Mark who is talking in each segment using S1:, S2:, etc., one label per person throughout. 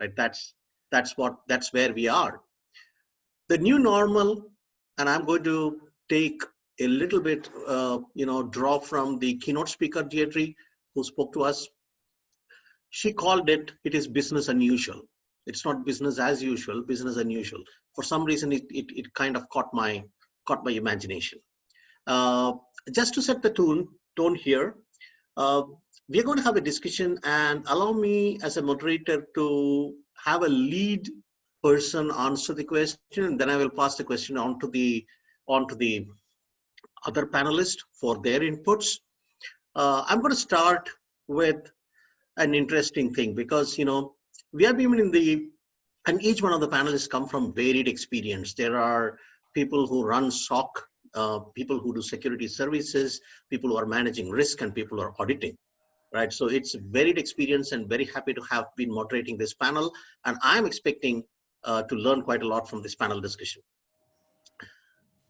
S1: right? That's where we are. The new normal, and I'm going to take a little bit, draw from the keynote speaker, Attri, who spoke to us. She called it is business unusual. It's not business as usual, business unusual. For some reason, it kind of caught my imagination. Uh, just to set the tone here, uh, we're going to have a discussion, and allow me as a moderator to have a lead person answer the question, and then I will pass the question on to the other panelists for their inputs. I'm going to start with an interesting thing, because we have been in the, and each one of the panelists come from varied experience. There are people who run SOC, people who do security services, people who are managing risk, and people who are auditing, right? So it's varied experience, and very happy to have been moderating this panel, and I'm expecting to learn quite a lot from this panel discussion.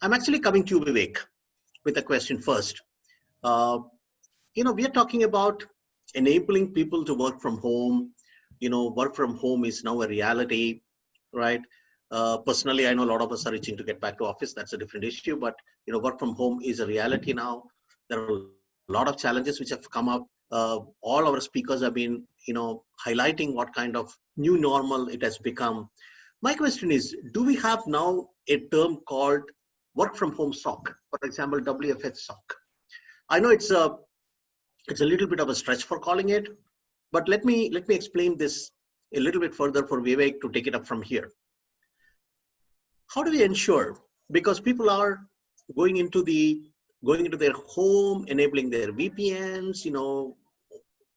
S1: I'm actually coming to you, Vivek, with a question first. We are talking about enabling people to work from home. Work from home is now a reality, right? Personally, I know a lot of us are itching to get back to office. That's a different issue, but work from home is a reality now. There are a lot of challenges which have come up. All our speakers have been, highlighting what kind of new normal it has become. My question is, do we have now a term called work from home SOC? For example, WFH SOC. I know it's a little bit of a stretch for calling it, but let me explain this a little bit further for Vivek to take it up from here. How do we ensure, because people are going into their home, enabling their VPNs,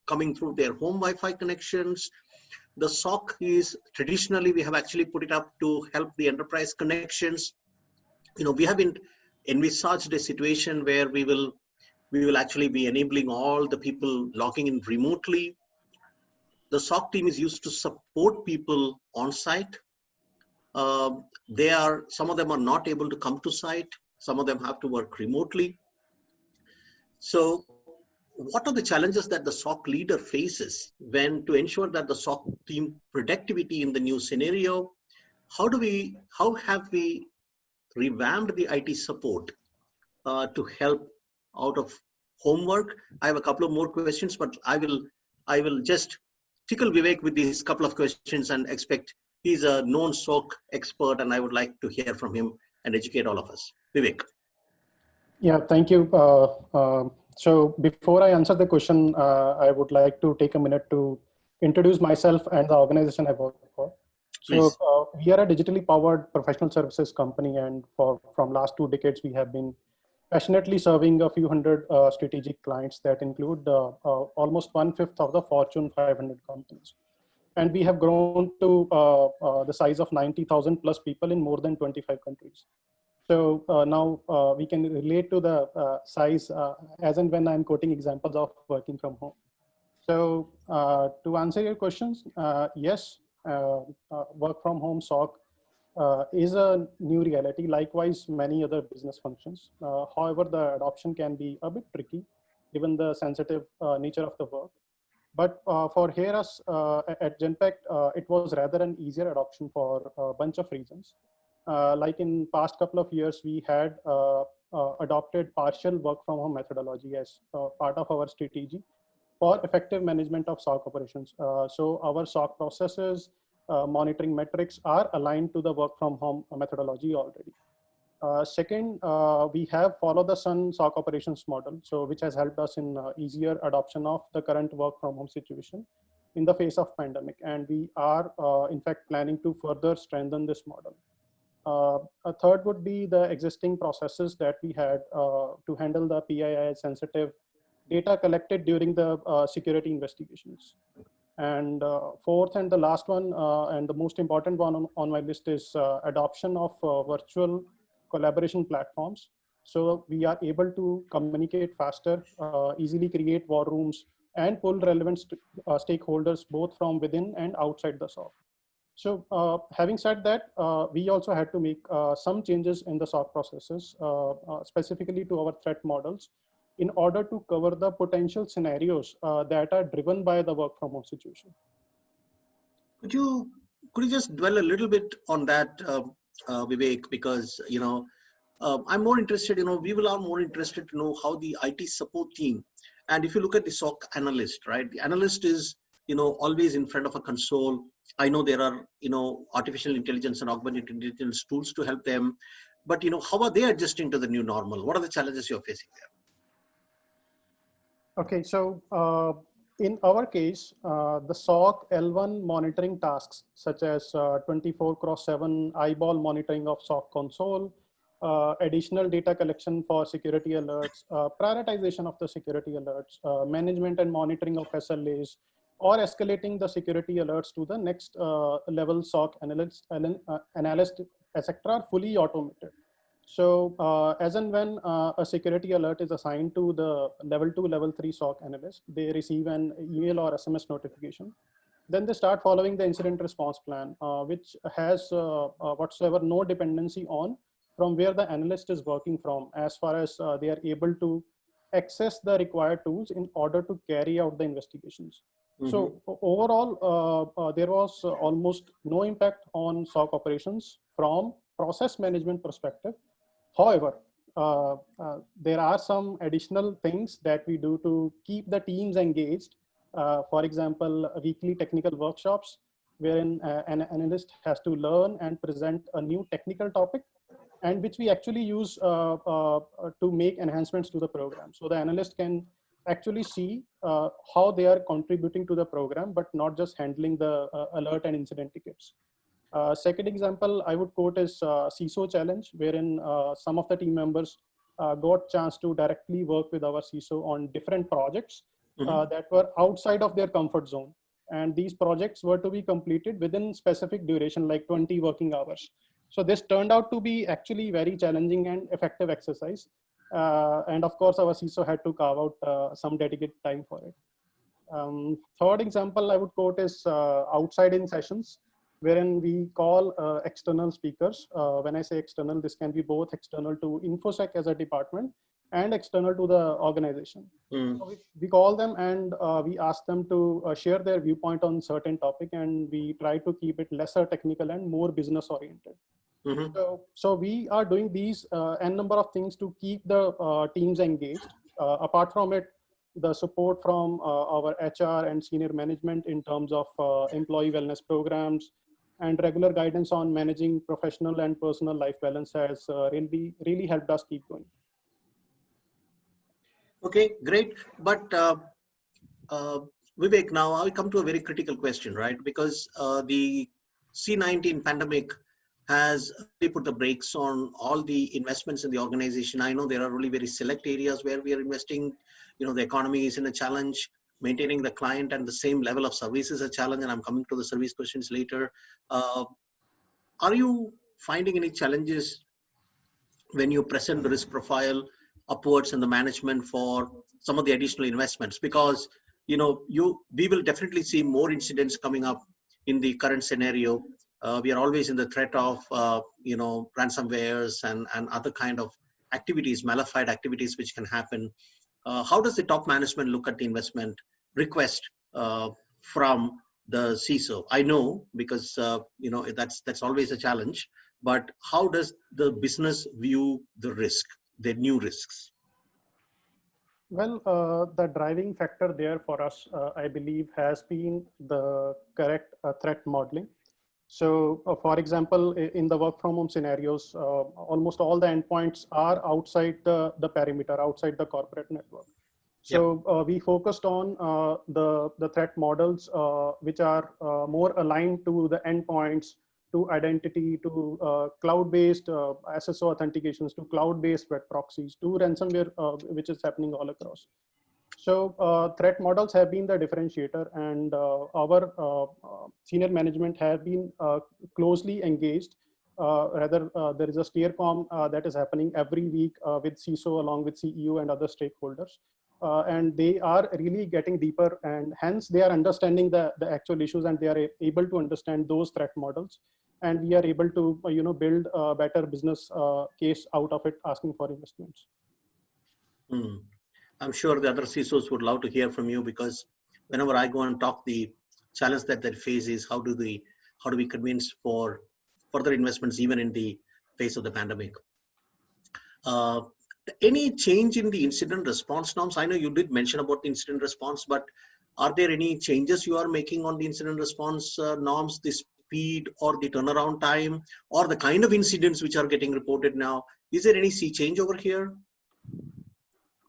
S1: coming through their home Wi-Fi connections. The SOC is traditionally, we have actually put it up to help the enterprise connections. We haven't envisaged a situation where we will actually be enabling all the people logging in remotely. The SOC team is used to support people on site. Some of them are not able to come to site. Some of them have to work remotely. So what are the challenges that the SOC leader faces to ensure that the SOC team productivity in the new scenario? How have we revamped the IT support to help out of homework? I have a couple of more questions, but I will just tickle Vivek with these couple of questions and expect, he's a known SOC expert, and I would like to hear from him and educate all of us. Vivek.
S2: Yeah, thank you. So before I answer the question, I would like to take a minute to introduce myself and the organization I work for.
S1: Please.
S2: So we are a digitally powered professional services company, and from last 2 decades, we have been passionately serving a few hundred strategic clients that include almost 1/5 of the Fortune 500 companies. And we have grown to the size of 90,000 plus people in more than 25 countries. So now we can relate to the size as and when I'm quoting examples of working from home. So to answer your questions, yes, work from home SOC is a new reality. Likewise, many other business functions. However, the adoption can be a bit tricky given the sensitive nature of the work. But for here us at Genpact, it was rather an easier adoption for a bunch of reasons. Like in past couple of years, we had adopted partial work from home methodology as part of our strategy for effective management of SOC operations. So our SOC processes, monitoring metrics are aligned to the work from home methodology already. Second, we have follow the sun SOC operations model, so which has helped us in easier adoption of the current work from home situation in the face of pandemic. And we are in fact planning to further strengthen this model. A third would be the existing processes that we had to handle the PII sensitive data collected during the security investigations. And fourth and the last one, and the most important one on my list is adoption of virtual collaboration platforms. So we are able to communicate faster, easily create war rooms, and pull relevant stakeholders both from within and outside the SOC. So having said that, we also had to make some changes in the SOC processes, specifically to our threat models, in order to cover the potential scenarios that are driven by the work from home situation.
S1: Could you could you just dwell a little bit on that, Vivek? Because I'm more interested. We will are more interested to know how the IT support team, and if you look at the SOC analyst, right? The analyst is always in front of a console. I know there are artificial intelligence and augmented intelligence tools to help them, but how are they adjusting to the new normal? What are the challenges you're facing
S2: Okay, so in our case, the SOC L1 monitoring tasks, such as 24/7 eyeball monitoring of SOC console, additional data collection for security alerts, prioritization of the security alerts, management and monitoring of SLAs, or escalating the security alerts to the next level SOC analyst, etc., are fully automated. So as and when a security alert is assigned to the level 2, level 3 SOC analyst, they receive an email or SMS notification. Then they start following the incident response plan, which has whatsoever no dependency on from where the analyst is working from, as far as they are able to access the required tools in order to carry out the investigations. So overall, there was almost no impact on SOC operations from process management perspective. However, there are some additional things that we do to keep the teams engaged. For example, weekly technical workshops wherein an analyst has to learn and present a new technical topic, and which we actually use to make enhancements to the program. So the analyst can actually see how they are contributing to the program, but not just handling the alert and incident tickets. Second example I would quote is CISO challenge, wherein some of the team members got chance to directly work with our CISO on different projects that were outside of their comfort zone. And these projects were to be completed within specific duration, like 20 working hours. So this turned out to be actually very challenging and effective exercise. And of course, our CISO had to carve out some dedicated time for it. Third example I would quote is outside in sessions, wherein we call external speakers. When I say external, this can be both external to InfoSec as a department and external to the organization. So we call them and we ask them to share their viewpoint on certain topic, and we try to keep it lesser technical and more business oriented. So we are doing these n number of things to keep the teams engaged. Apart from it, the support from our HR and senior management in terms of employee wellness programs and regular guidance on managing professional and personal life balance has really helped us keep going.
S1: Okay, great. But Vivek, now I'll come to a very critical question, right? Because the C-19 pandemic has really put the brakes on all the investments in the organization. I know there are really very select areas where we are investing. The economy is in a challenge. Maintaining the client and the same level of service is a challenge, and I'm coming to the service questions later. Are you finding any challenges when you present the risk profile upwards in the management for some of the additional investments? Because we will definitely see more incidents coming up in the current scenario. We are always in the threat of ransomwares and other kind of activities, malafide activities which can happen. How does the top management look at the investment request from the CISO? I know because that's always a challenge. But how does the business view the risk, the new risks?
S2: Well, the driving factor there for us, I believe, has been the correct threat modeling. So, for example, in the work from home scenarios, almost all the endpoints are outside the perimeter, outside the corporate network. So we focused on the threat models which are more aligned to the endpoints, to identity, to cloud-based SSO authentications, to cloud-based web proxies, to ransomware, which is happening all across. So threat models have been the differentiator, and our senior management have been closely engaged. Rather, there is a steercom that is happening every week with CISO along with CEO and other stakeholders. And they are really getting deeper, and hence they are understanding the actual issues, and they are able to understand those threat models. And we are able to build a better business case out of it, asking for investments.
S1: I'm sure the other CISOs would love to hear from you, because whenever I go and talk the challenge that they face is how do we convince for further investments even in the face of the pandemic. Uh, any change in the incident response norms? I know you did mention about the incident response, but are there any changes you are making on the incident response norms, the speed or the turnaround time, or the kind of incidents which are getting reported now? Is there any sea change over here?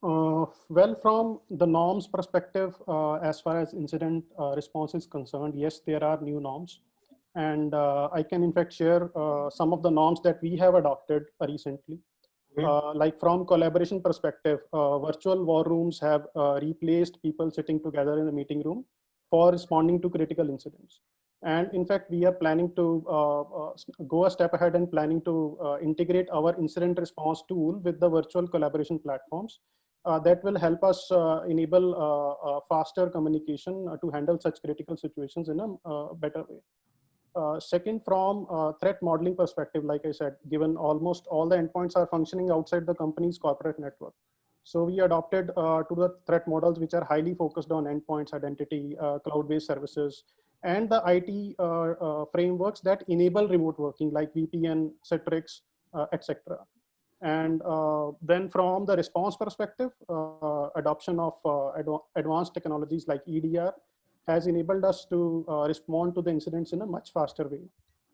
S2: Well, from the norms perspective, as far as incident response is concerned, yes, there are new norms. And I can in fact share some of the norms that we have adopted recently. Like from collaboration perspective, virtual war rooms have replaced people sitting together in a meeting room for responding to critical incidents. And in fact, we are planning to go a step ahead and planning to integrate our incident response tool with the virtual collaboration platforms. That will help us enable faster communication to handle such critical situations in a better way. Second, from threat modeling perspective, like I said, given almost all the endpoints are functioning outside the company's corporate network. So we adopted to the threat models, which are highly focused on endpoints, identity, cloud-based services, and the IT frameworks that enable remote working like VPN, Citrix, etc. And then from the response perspective, adoption of advanced technologies like EDR has enabled us to respond to the incidents in a much faster way.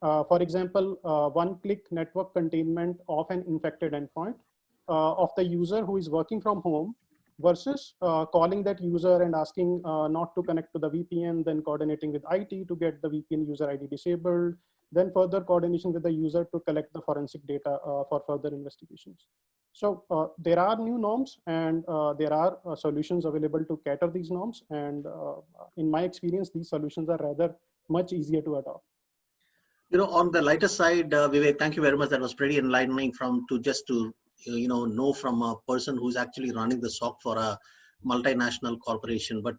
S2: For example, one-click network containment of an infected endpoint of the user who is working from home versus calling that user and asking not to connect to the VPN, then coordinating with IT to get the VPN user ID disabled, then further coordination with the user to collect the forensic data for further investigations. So there are new norms and there are solutions available to cater these norms. And in my experience, these solutions are rather much easier to adopt.
S1: On the lighter side, Vivek, thank you very much. That was pretty enlightening know from a person who's actually running the SOC for a multinational corporation. But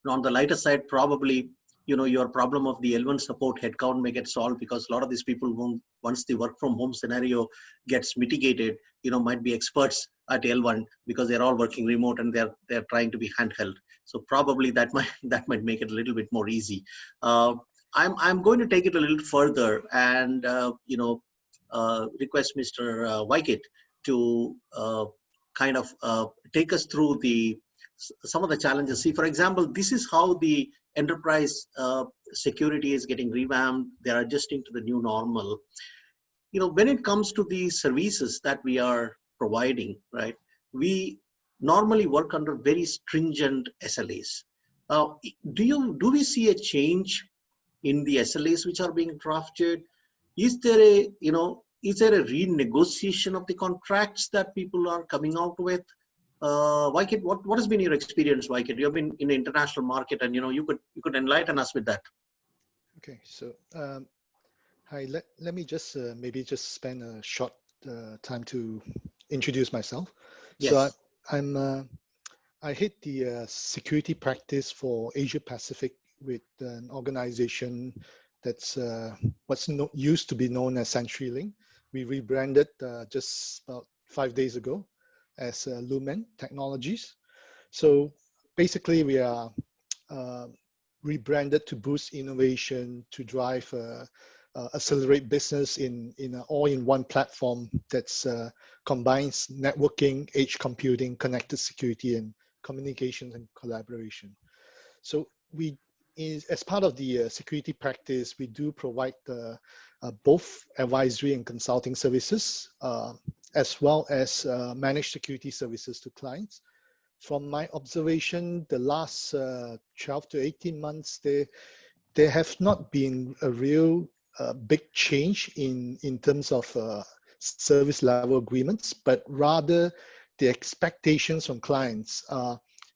S1: on the lighter side, probably your problem of the L1 support headcount may get solved, because a lot of these people who, once the work from home scenario gets mitigated, might be experts at L1 because they're all working remote and they're trying to be handheld. So probably that might make it a little bit more easy. I'm going to take it a little further and request Mr. Waikit to kind of take us through some of the challenges. See, for example, this is how the enterprise security is getting revamped. They're adjusting to the new normal. When it comes to the services that we are providing, right, we normally work under very stringent SLAs. Do we see a change in the SLAs which are being drafted? Is there a renegotiation of the contracts that people are coming out with? Waikit, what has been your experience, Waikit? You have been in the international market, and you could enlighten us with that.
S3: Okay, so hi. Let me just maybe just spend a short time to introduce myself.
S1: Yes.
S3: So I head the security practice for Asia Pacific with an organization that's used to be known as CenturyLink. We rebranded just about 5 days ago as Lumen Technologies. So basically, we are rebranded to boost innovation, to drive accelerate business in an all-in-one platform that's combines networking, edge computing, connected security, and communications and collaboration. So as part of the security practice, we do provide both advisory and consulting services, as well as managed security services to clients. From my observation, the last 12 to 18 months, there have not been a real big change in terms of service level agreements, but rather the expectations from clients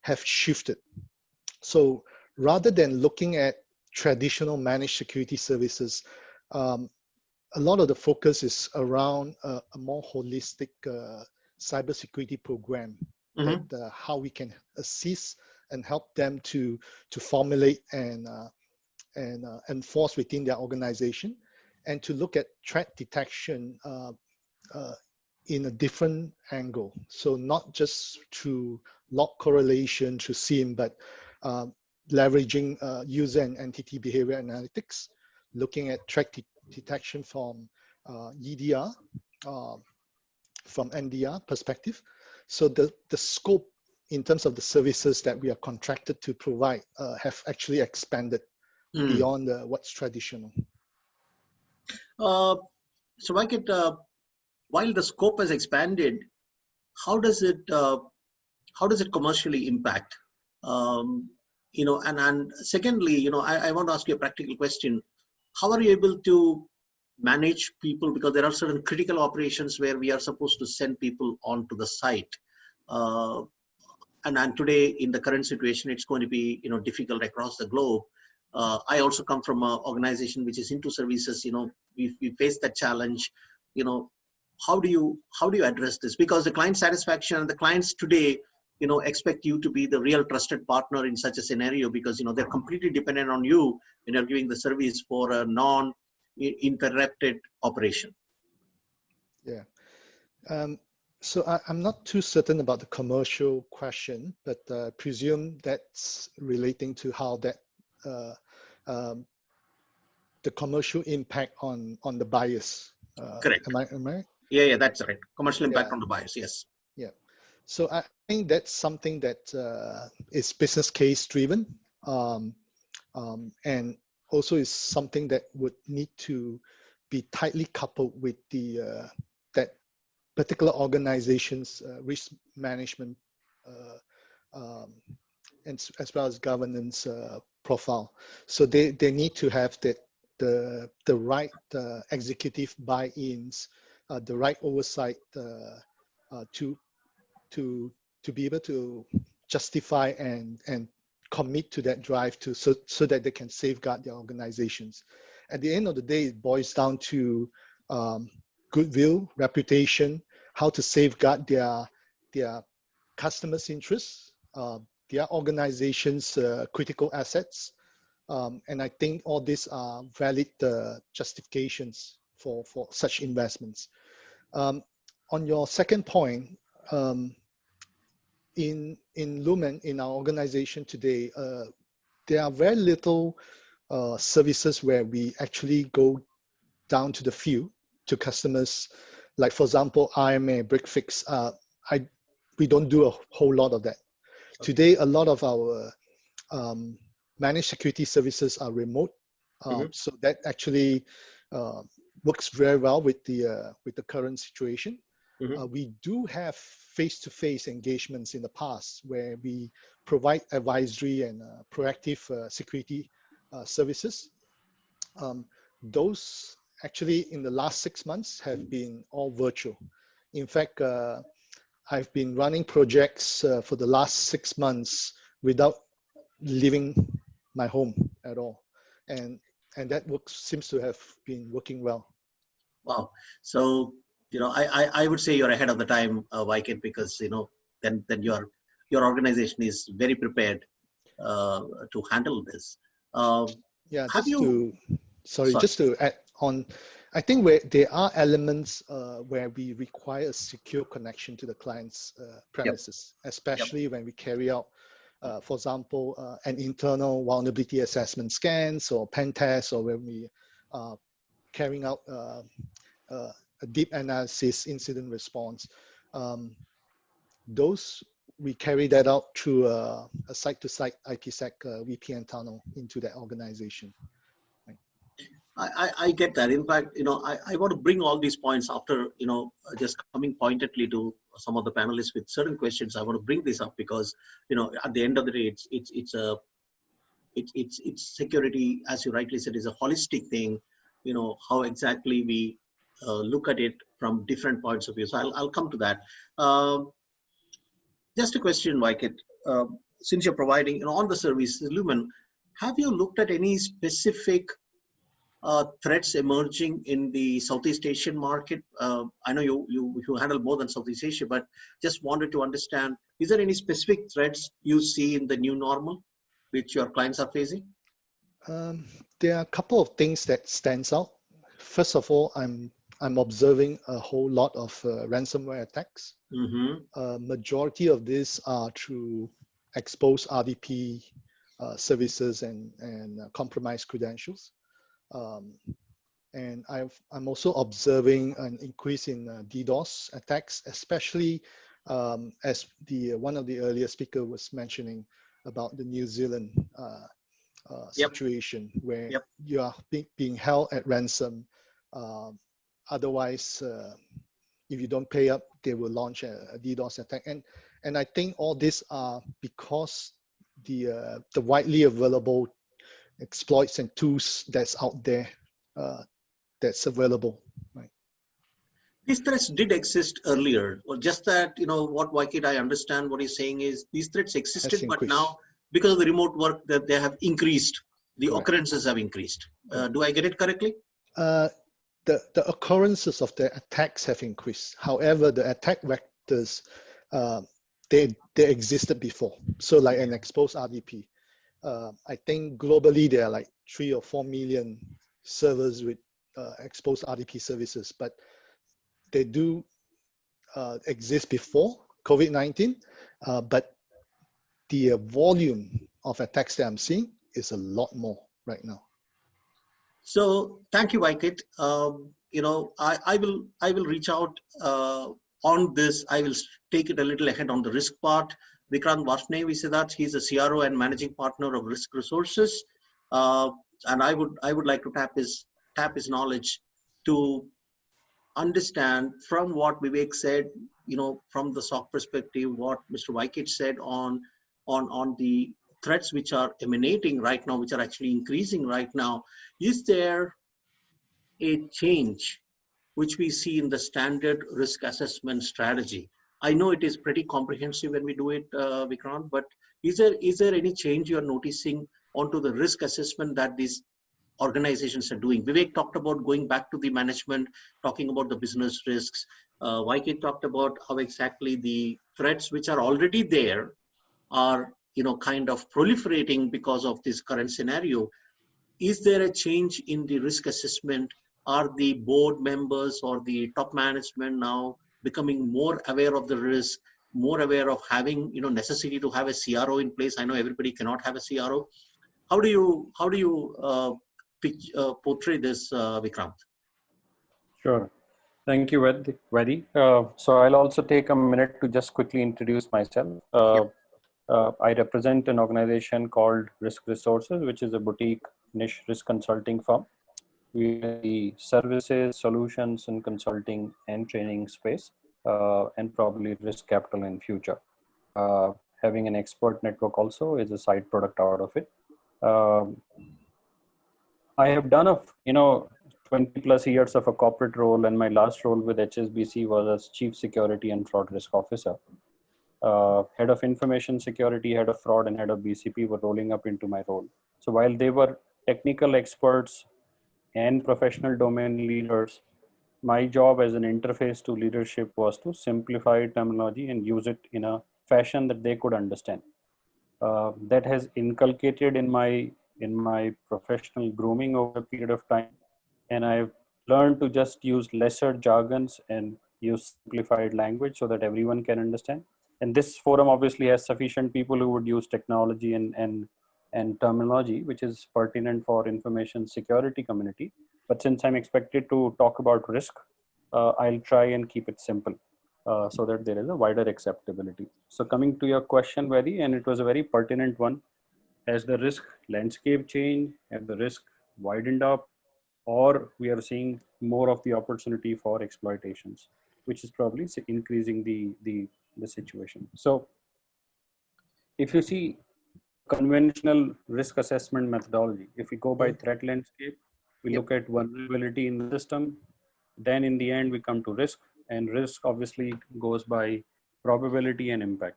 S3: have shifted. So rather than looking at traditional managed security services, a lot of the focus is around a more holistic cybersecurity program. Mm-hmm. That how we can assist and help them to formulate and enforce within their organization, and to look at threat detection in a different angle. So not just through log correlation, through SIEM, but leveraging user and entity behavior analytics, looking at threat detection from EDR, from NDR perspective. So the scope in terms of the services that we are contracted to provide have actually expanded beyond what's traditional.
S1: So Waikit, while the scope has expanded, how does it commercially impact? And secondly, I want to ask you a practical question. How are you able to manage people, because there are certain critical operations where we are supposed to send people onto the site, and today in the current situation it's going to be difficult across the globe. I also come from an organization which is into services. We face that challenge. How do you address this? Because the client satisfaction and the clients today expect you to be the real trusted partner in such a scenario, because they're completely dependent on you when you're giving the service for a non-interrupted operation.
S3: Yeah. So I'm not too certain about the commercial question, but presume that's relating to how that the commercial impact on the buyers.
S1: Correct.
S3: Am I right?
S1: Yeah, that's right. Commercial impact on the buyers, yes.
S3: Yeah. So I think that's something that is business case driven, and also is something that would need to be tightly coupled with the that particular organization's risk management and as well as governance profile. So they need to have the right executive buy-ins, the right oversight to be able to justify and commit to that drive so that they can safeguard their organizations. At the end of the day, it boils down to goodwill, reputation, how to safeguard their customers' interests, their organization's critical assets. And I think all these are valid justifications for such investments. On your second point, in Lumen, in our organization today, there are very little services where we actually go down to the field to customers. Like for example, IMA, break fix. We don't do a whole lot of that. Okay. Today, a lot of our managed security services are remote, so that actually works very well with the current situation. We do have face-to-face engagements in the past where we provide advisory and proactive security services. Those actually in the last 6 months have been all virtual. In fact, I've been running projects for the last 6 months without leaving my home at all, and that seems to have been working well.
S1: Wow. So I would say you're ahead of the time, Waikit, because then your organization is very prepared to handle this.
S3: Yeah. Just to add on, I think where there are elements where we require a secure connection to the client's premises, especially when we carry out, for example, an internal vulnerability assessment scans or pen tests, or when we are carrying out a deep analysis incident response. Those, we carry that out through a site-to-site IPsec VPN tunnel into that organization.
S1: I get that. In fact, I want to bring all these points after, just coming pointedly to some of the panelists with certain questions. I want to bring this up because, at the end of the day, it's security, as you rightly said, is a holistic thing. How exactly we look at it from different points of view. So I'll come to that. Just a question, Waikit. Since you're providing, on the service, Lumen, have you looked at any specific threats emerging in the Southeast Asian market? I know you handle more than Southeast Asia, but just wanted to understand, is there any specific threats you see in the new normal which your clients are facing?
S3: There are a couple of things that stands out. First of all, I'm observing a whole lot of ransomware attacks. Majority of these are through exposed RDP services and compromised credentials. And I'm also observing an increase in DDoS attacks, especially as one of the earlier speaker was mentioning about the New Zealand situation where you are being held at ransom. Otherwise, if you don't pay up, they will launch a DDoS attack. And I think all these are because the widely available exploits and tools that's out there that's available. Right.
S1: These threats did exist earlier, or just that, what Waikit, I understand what he's saying is these threats existed, but now because of the remote work that they have increased, the
S3: Correct.
S1: occurrences have increased. Do I get it correctly?
S3: The occurrences of the attacks have increased. However, the attack vectors, they existed before. So like an exposed RDP, I think globally there are like 3 or 4 million servers with exposed RDP services, but they do exist before COVID-19, but the volume of attacks that I'm seeing is a lot more right now.
S1: So thank you, Waikit. I will reach out on this. I will take it a little ahead on the risk part. Vikrant Varshney, we say that he's a CRO and managing partner of Risk Resources, and I would like to tap his knowledge to understand from what Vivek said, from the SOC perspective, what Mr. Waikit said on the threats which are emanating right now, which are actually increasing right now. Is there a change which we see in the standard risk assessment strategy? I know it is pretty comprehensive when we do it, Vikrant, but is there any change you're noticing onto the risk assessment that these organizations are doing? Vivek talked about going back to the management, talking about the business risks. Waikit talked about how exactly the threats which are already there are kind of proliferating because of this current scenario. Is there a change in the risk assessment? Are the board members or the top management now becoming more aware of the risk, more aware of having necessity to have a CRO in place? I know everybody cannot have a CRO. How do you portray this, Vikrant?
S4: Sure. Thank you, Vedi. So I'll also take a minute to just quickly introduce myself. I represent an organization called Risk Resources, which is a boutique niche risk consulting firm. We are in the services, solutions, and consulting and training space, and probably risk capital in future. Having an expert network also is a side product out of it. I have done 20 plus years of a corporate role, and my last role with HSBC was as Chief Security and Fraud Risk Officer. Head of Information Security, Head of Fraud, and Head of BCP were rolling up into my role. So while they were technical experts and professional domain leaders, my job as an interface to leadership was to simplify terminology and use it in a fashion that they could understand. That has inculcated in my professional grooming over a period of time, and I've learned to just use lesser jargons and use simplified language so that everyone can understand. And this forum obviously has sufficient people who would use technology and terminology which is pertinent for information security community. But since I'm expected to talk about risk, I'll try and keep it simple so that there is a wider acceptability. So coming to your question, Vedi, and it was a very pertinent one. As the risk landscape changed, as the risk widened up, or we are seeing more of the opportunity for exploitations, which is probably increasing the situation. So if you see conventional risk assessment methodology, if we go by threat landscape, we look at vulnerability in the system, then in the end we come to risk, and risk obviously goes by probability and impact.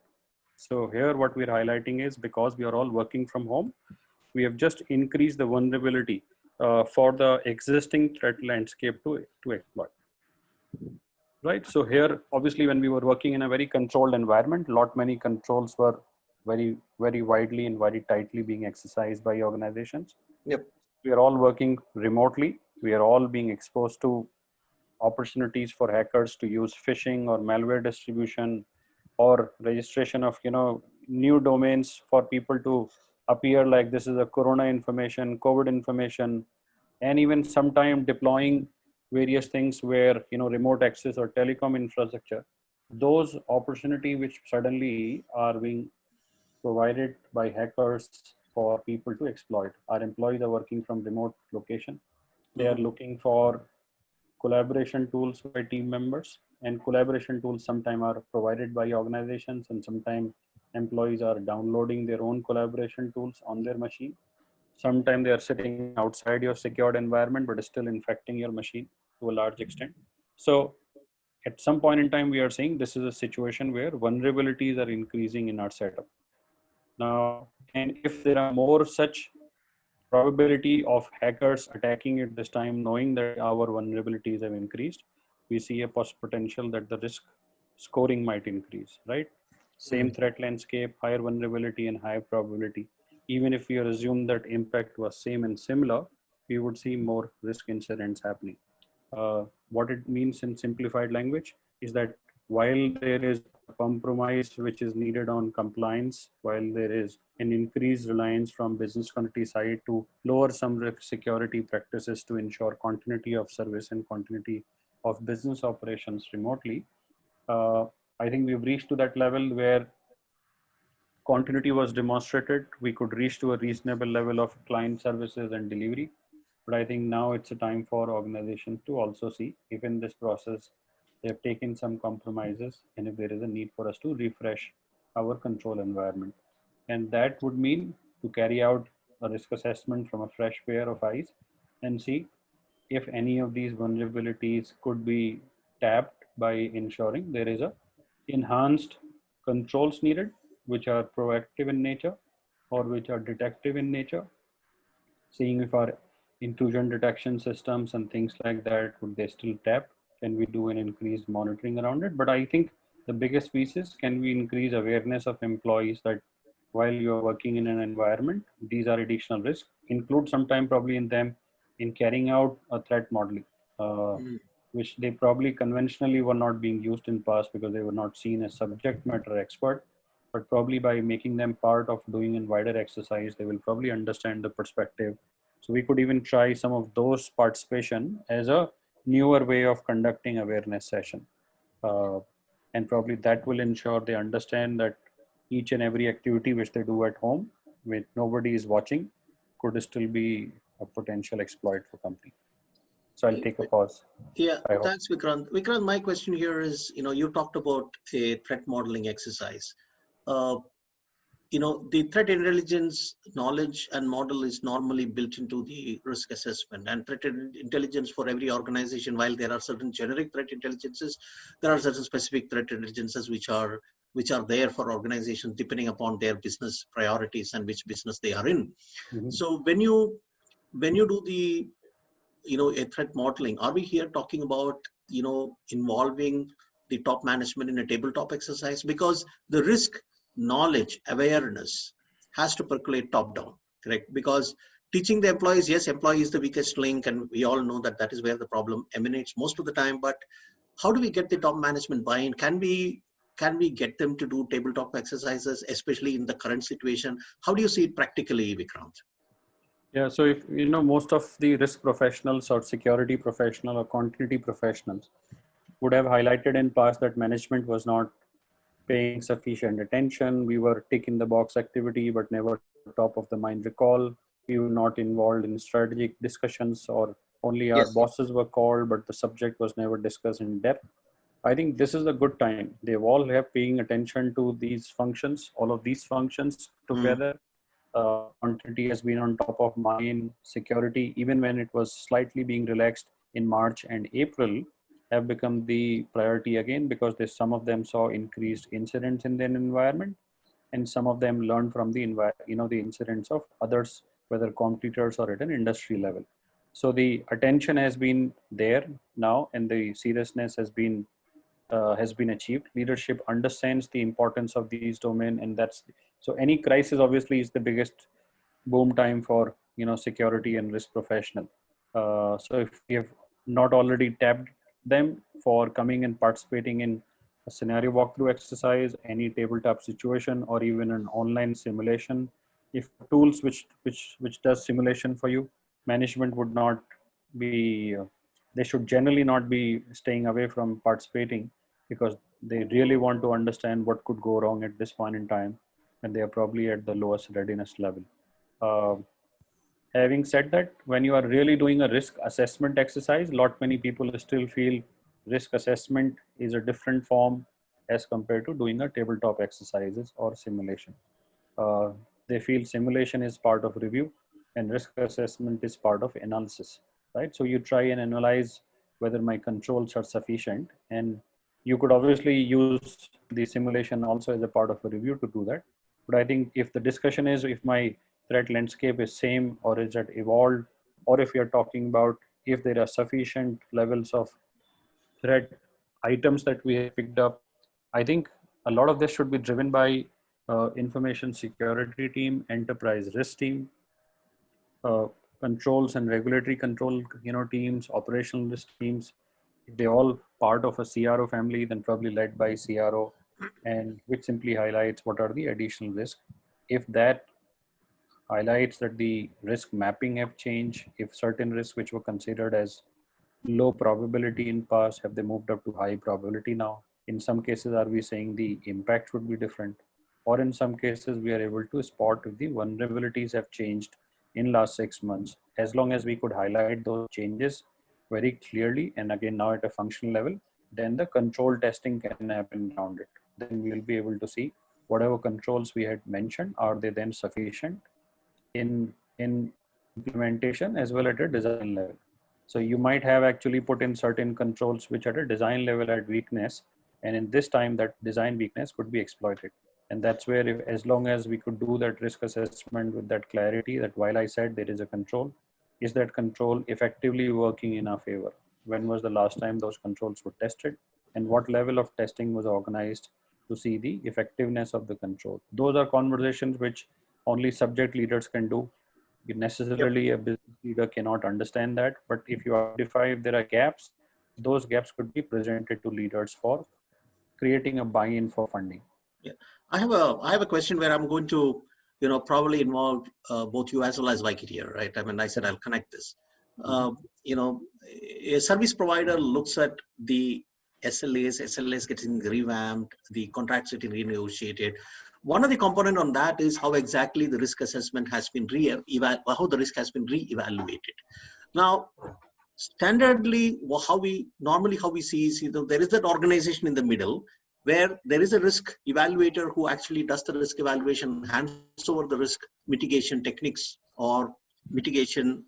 S4: So here what we're highlighting is, because we are all working from home, we have just increased the vulnerability for the existing threat landscape to exploit. Right. So here, obviously, when we were working in a very controlled environment, many controls were very, very widely and very tightly being exercised by organizations.
S1: Yep.
S4: We are all working remotely. We are all being exposed to opportunities for hackers to use phishing or malware distribution or registration of new domains for people to appear like this is a corona information, COVID information, and even sometime deploying various things where, remote access or telecom infrastructure, those opportunity which suddenly are being provided by hackers for people to exploit. Our employees are working from remote location. They are looking for collaboration tools by team members, and collaboration tools sometimes are provided by organizations, and sometimes employees are downloading their own collaboration tools on their machine. Sometimes they are sitting outside your secured environment, but still infecting your machine to a large extent. So at some point in time, we are saying this is a situation where vulnerabilities are increasing in our setup. Now, and if there are more such probability of hackers attacking it this time, knowing that our vulnerabilities have increased, we see a potential that the risk scoring might increase, right? Same threat landscape, higher vulnerability and higher probability. Even if we assume that impact was same and similar, we would see more risk incidents happening. What it means in simplified language is that while there is a compromise which is needed on compliance, while there is an increased reliance from business community side to lower some security practices to ensure continuity of service and continuity of business operations remotely, I think we've reached to that level where continuity was demonstrated. We could reach to a reasonable level of client services and delivery. But I think now it's a time for organizations to also see if in this process they have taken some compromises and if there is a need for us to refresh our control environment. And that would mean to carry out a risk assessment from a fresh pair of eyes and see if any of these vulnerabilities could be tapped by ensuring there is a enhanced controls needed, which are proactive in nature or which are detective in nature, seeing if our intrusion detection systems and things like that, would they still tap? Can we do an increased monitoring around it? But I think the biggest piece is, can we increase awareness of employees that while you're working in an environment, these are additional risks, include sometime probably in them in carrying out a threat modeling, which they probably conventionally were not being used in past because they were not seen as subject matter expert. But probably by making them part of doing a wider exercise, they will probably understand the perspective. So we could even try some of those participation as a newer way of conducting awareness session. And probably that will ensure they understand that each and every activity which they do at home, with nobody is watching, could still be a potential exploit for company. So I'll take a pause.
S1: Yeah, thanks, Vikrant. Vikrant, my question here is, you talked about a threat modeling exercise. The threat intelligence knowledge and model is normally built into the risk assessment, and threat intelligence for every organization, while there are certain generic threat intelligences, there are certain specific threat intelligences which are there for organizations depending upon their business priorities and which business they are in. So when you do the a threat modeling, are we here talking about involving the top management in a tabletop exercise? Because the risk knowledge awareness has to percolate top down, correct? Because teaching the employees, yes, employee is the weakest link, and we all know that that is where the problem emanates most of the time. But how do we get the top management buy-in? Can we get them to do tabletop exercises, especially in the current situation? How do you see it practically, Vikrant?
S4: Yeah, so if most of the risk professionals or security professional or continuity professionals would have highlighted in past that management was not paying sufficient attention. We were tick in the box activity, but never top of the mind recall. We were not involved in strategic discussions, or only our bosses were called, but the subject was never discussed in depth. I think this is a good time. They all have paying attention to these functions, all of these functions together. Continuity has been on top of mind. Security, even when it was slightly being relaxed in March and April, have become the priority again, because some of them saw increased incidents in their environment, and some of them learned from the the incidents of others, whether competitors or at an industry level. So the attention has been there now, and the seriousness has been achieved. Leadership understands the importance of these domain, and that's so any crisis obviously is the biggest boom time for security and risk professional. So if we have not already tapped them for coming and participating in a scenario walkthrough exercise, any tabletop situation, or even an online simulation if tools which does simulation for you, management would not be, they should generally not be staying away from participating, because they really want to understand what could go wrong at this point in time, and they are probably at the lowest readiness level. Uh, Having said that, when you are really doing a risk assessment exercise, lot many people still feel risk assessment is a different form as compared to doing a tabletop exercises or simulation. Uh, they feel simulation is part of review and risk assessment is part of analysis, right? So you try and analyze whether my controls are sufficient, and you could obviously use the simulation also as a part of a review to do that. But I think if the discussion is if my threat landscape is same or is it evolved, or if you're talking about if there are sufficient levels of threat items that we have picked up, I think a lot of this should be driven by information security team, enterprise risk team, uh, controls and regulatory control, teams, operational risk teams. If they all part of a CRO family, then probably led by CRO, and which simply highlights what are the additional risks. If that highlights that the risk mapping have changed, if certain risks which were considered as low probability in past, have they moved up to high probability now? In some cases, are we saying the impact would be different? Or in some cases, we are able to spot if the vulnerabilities have changed in last 6 months. As long as we could highlight those changes very clearly, and again, now at a functional level, then the control testing can happen around it. Then we'll be able to see whatever controls we had mentioned, are they then sufficient in implementation as well at a design level. So you might have actually put in certain controls which at a design level had weakness, and in this time that design weakness could be exploited. And that's where, if, as long as we could do that risk assessment with that clarity, that while I said there is a control, is that control effectively working in our favor? When was the last time those controls were tested, and what level of testing was organized to see the effectiveness of the control? Those are conversations which only subject leaders can do. Necessarily a business leader cannot understand that, but if you identify if there are gaps, those gaps could be presented to leaders for creating a buy-in for funding.
S1: Yeah, I have a question where I'm going to, probably involve both you as well as Waikit here, right? I mean, I said I'll connect this. A service provider looks at the SLAs getting revamped, the contracts getting renegotiated. One of the component on that is how exactly the risk assessment has been how the risk has been re-evaluated. Now, standardly, how we see is, there is that organization in the middle where there is a risk evaluator who actually does the risk evaluation, hands over the risk mitigation techniques or mitigation,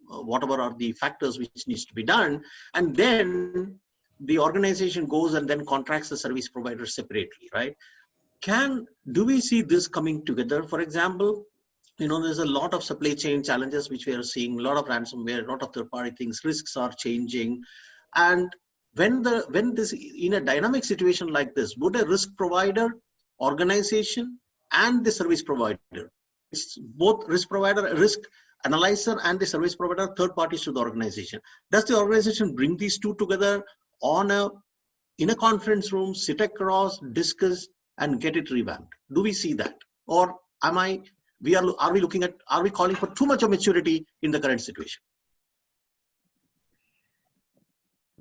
S1: whatever are the factors which needs to be done. And then the organization goes and then contracts the service provider separately, right? Do we see this coming together? For example, there's a lot of supply chain challenges which we are seeing, a lot of ransomware, a lot of third-party things, risks are changing. And when this, in a dynamic situation like this, would a risk provider, organization, and the service provider, it's both risk provider, risk analyzer, and the service provider, third parties to the organization. Does the organization bring these two together in a conference room, sit across, discuss, and get it revamped? Do we see that? Or are we calling for too much of maturity in the current situation?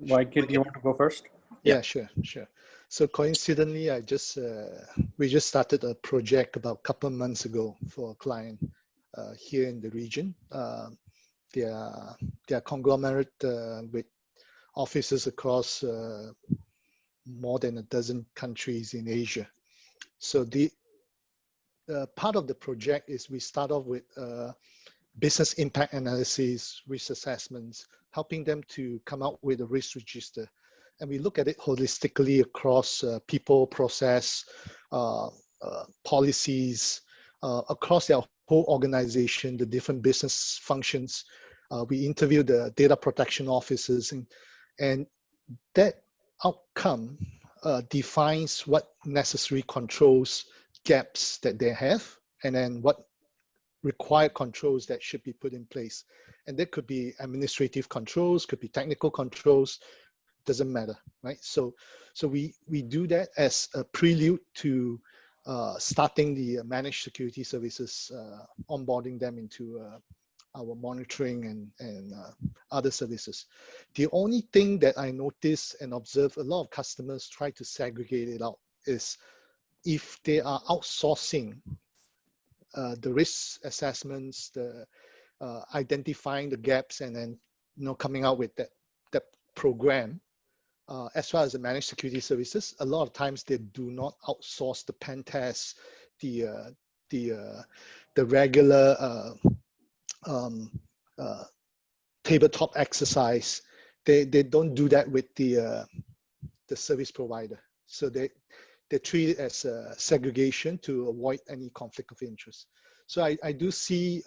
S4: Waikit, you want to go first?
S3: Yeah, sure. So coincidentally, we just started a project about a couple of months ago for a client here in the region. They are conglomerate with offices across more than a dozen countries in Asia. So the part of the project is we start off with business impact analysis, risk assessments, helping them to come out with a risk register. And we look at it holistically across people, process, policies, across their whole organization, the different business functions. We interview the data protection officers, and that outcome defines what necessary controls gaps that they have, and then what required controls that should be put in place. And that could be administrative controls, could be technical controls, doesn't matter, right? So we do that as a prelude to starting the managed security services, onboarding them into our monitoring and other services. The only thing that I notice and observe a lot of customers try to segregate it out is if they are outsourcing the risk assessments, the identifying the gaps, and then coming out with that program. As far as the managed security services, a lot of times they do not outsource the pen tests, the regular tabletop exercise. They don't do that with the service provider. So they treat it as a segregation to avoid any conflict of interest. So I do see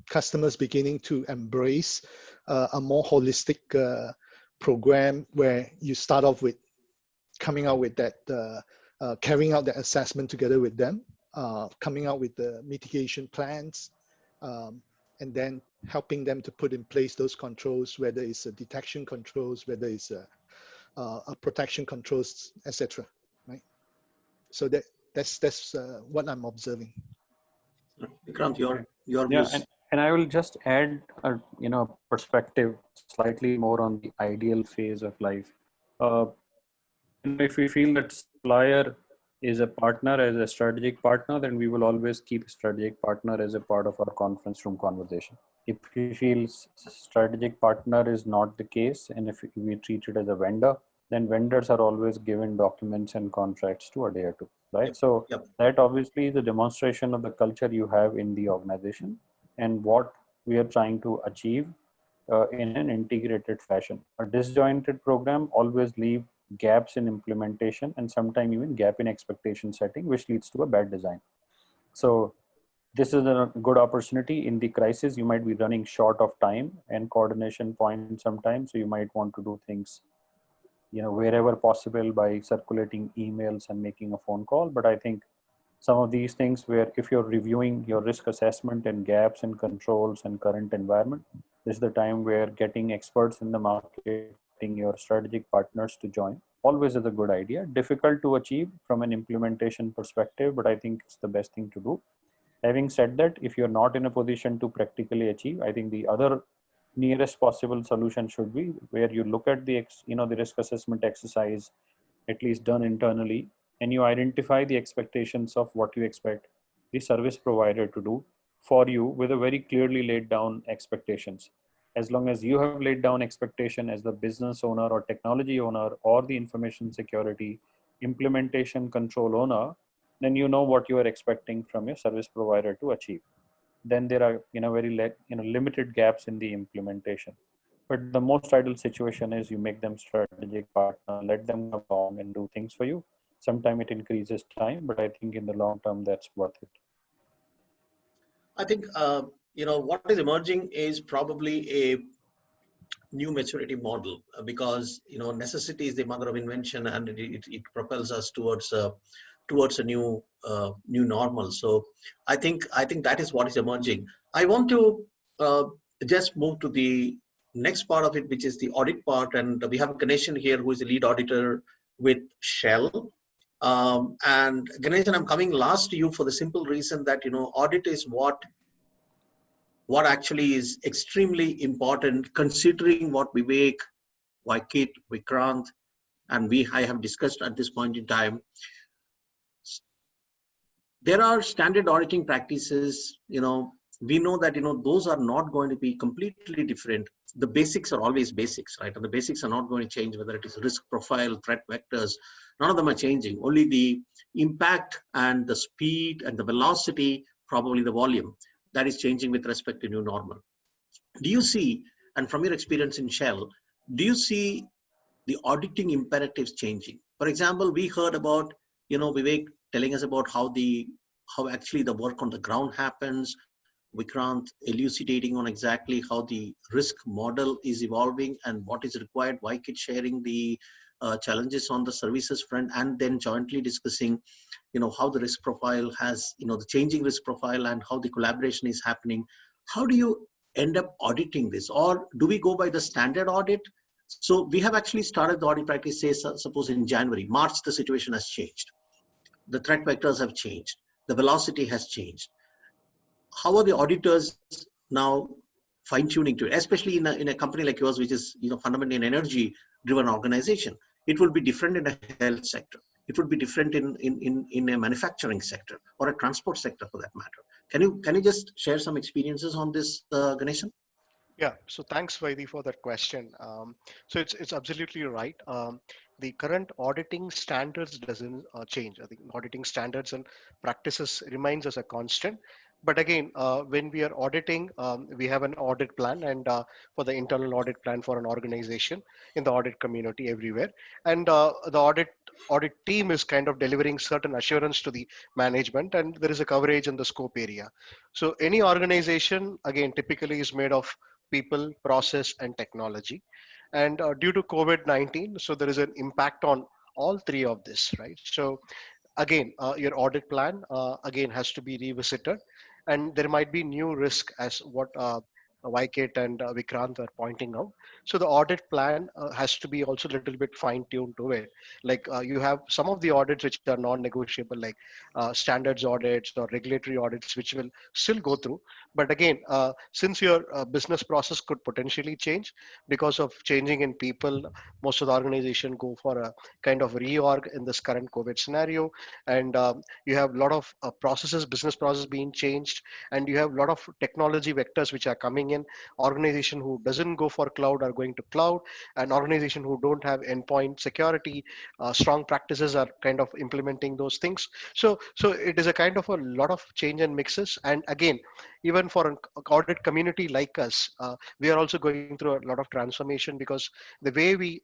S3: customers beginning to embrace a more holistic program where you start off with coming out with that, carrying out the assessment together with them, coming out with the mitigation plans, and then helping them to put in place those controls, whether it's a detection controls, whether it's a protection controls, etc. Right. So that's what I'm observing.
S1: Vikrant, your
S4: Yeah,
S1: views.
S4: and I will just add a perspective slightly more on the ideal phase of life. If we feel that supplier is a partner, as a strategic partner, then we will always keep strategic partner as a part of our conference room conversation. If we feel strategic partner is not the case, and if we treat it as a vendor, then vendors are always given documents and contracts to adhere to, right? So that obviously is a demonstration of the culture you have in the organization and what we are trying to achieve in an integrated fashion. A disjointed program always leaves gaps in implementation and sometimes even gap in expectation setting, which leads to a bad design. So this is a good opportunity. In the crisis, you might be running short of time and coordination point sometimes. So you might want to do things, wherever possible by circulating emails and making a phone call. But I think some of these things where if you're reviewing your risk assessment and gaps and controls and current environment, this is the time where getting experts in the market, getting your strategic partners to join, always is a good idea. Difficult to achieve from an implementation perspective, but I think it's the best thing to do. Having said that, if you're not in a position to practically achieve, I think the other nearest possible solution should be where you look at the the risk assessment exercise, at least done internally, and you identify the expectations of what you expect the service provider to do for you with a very clearly laid down expectations. As long as you have laid down expectation as the business owner or technology owner or the information security implementation control owner, then you know what you are expecting from your service provider to achieve. Then there are very limited gaps in the implementation. But the most ideal situation is you make them strategic partner, let them come along and do things for you. Sometimes it increases time, but I think in the long term, that's worth it.
S1: I think, what is emerging is probably a new maturity model because, necessity is the mother of invention and it propels us towards a new normal. So I think that is what is emerging. I want to just move to the next part of it, which is the audit part. And we have Ganesan here, who is the lead auditor with Shell. And Ganesan, I'm coming last to you for the simple reason that, audit is what actually is extremely important, considering what Vivek, Waikit, Vikrant, and I have discussed at this point in time. There are standard auditing practices, we know that, those are not going to be completely different. The basics are always basics, right? And the basics are not going to change, whether it is risk profile, threat vectors, none of them are changing. Only the impact and the speed and the velocity, probably the volume, that is changing with respect to new normal. Do you see, and from your experience in Shell, do you see the auditing imperatives changing? For example, we heard about, Vivek telling us about how actually the work on the ground happens, Vikrant elucidating on exactly how the risk model is evolving and what is required, Waikit sharing the challenges on the services front, and then jointly discussing, how the risk profile has, the changing risk profile and how the collaboration is happening. How do you end up auditing this? Or do we go by the standard audit? So we have actually started the audit practice, say, suppose in January, March, the situation has changed. The threat vectors have changed. The velocity has changed. How are the auditors now fine tuning to it, especially in a company like yours, which is fundamentally an energy driven organization? It will be different in a health sector. It would be different in a manufacturing sector or a transport sector for that matter. Can you just share some experiences on this, Ganesan?
S5: Yeah, so thanks, Vaidi, for that question. So it's absolutely right. The current auditing standards doesn't change. I think auditing standards and practices remains as a constant. But again, when we are auditing, we have an audit plan, and for the internal audit plan for an organization in the audit community everywhere, and the audit team is kind of delivering certain assurance to the management, and there is a coverage in the scope area. So any organization, again, typically is made of people, process, and technology. And due to COVID-19, so there is an impact on all three of this, right? So again, your audit plan again has to be revisited, and there might be new risk as what Waikit and Vikrant are pointing out. So the audit plan has to be also a little bit fine-tuned to it. Like you have some of the audits which are non-negotiable, like standards audits or regulatory audits, which will still go through. But again, since your business process could potentially change because of changing in people, most of the organization go for a kind of reorg in this current COVID scenario, and you have a lot of business process being changed, and you have a lot of technology vectors which are coming in. Organization who doesn't go for cloud are going to cloud, and organization who don't have endpoint security strong practices are kind of implementing those things. So it is a kind of a lot of change and mixes. And again, even for an audit community like us, we are also going through a lot of transformation, because the way we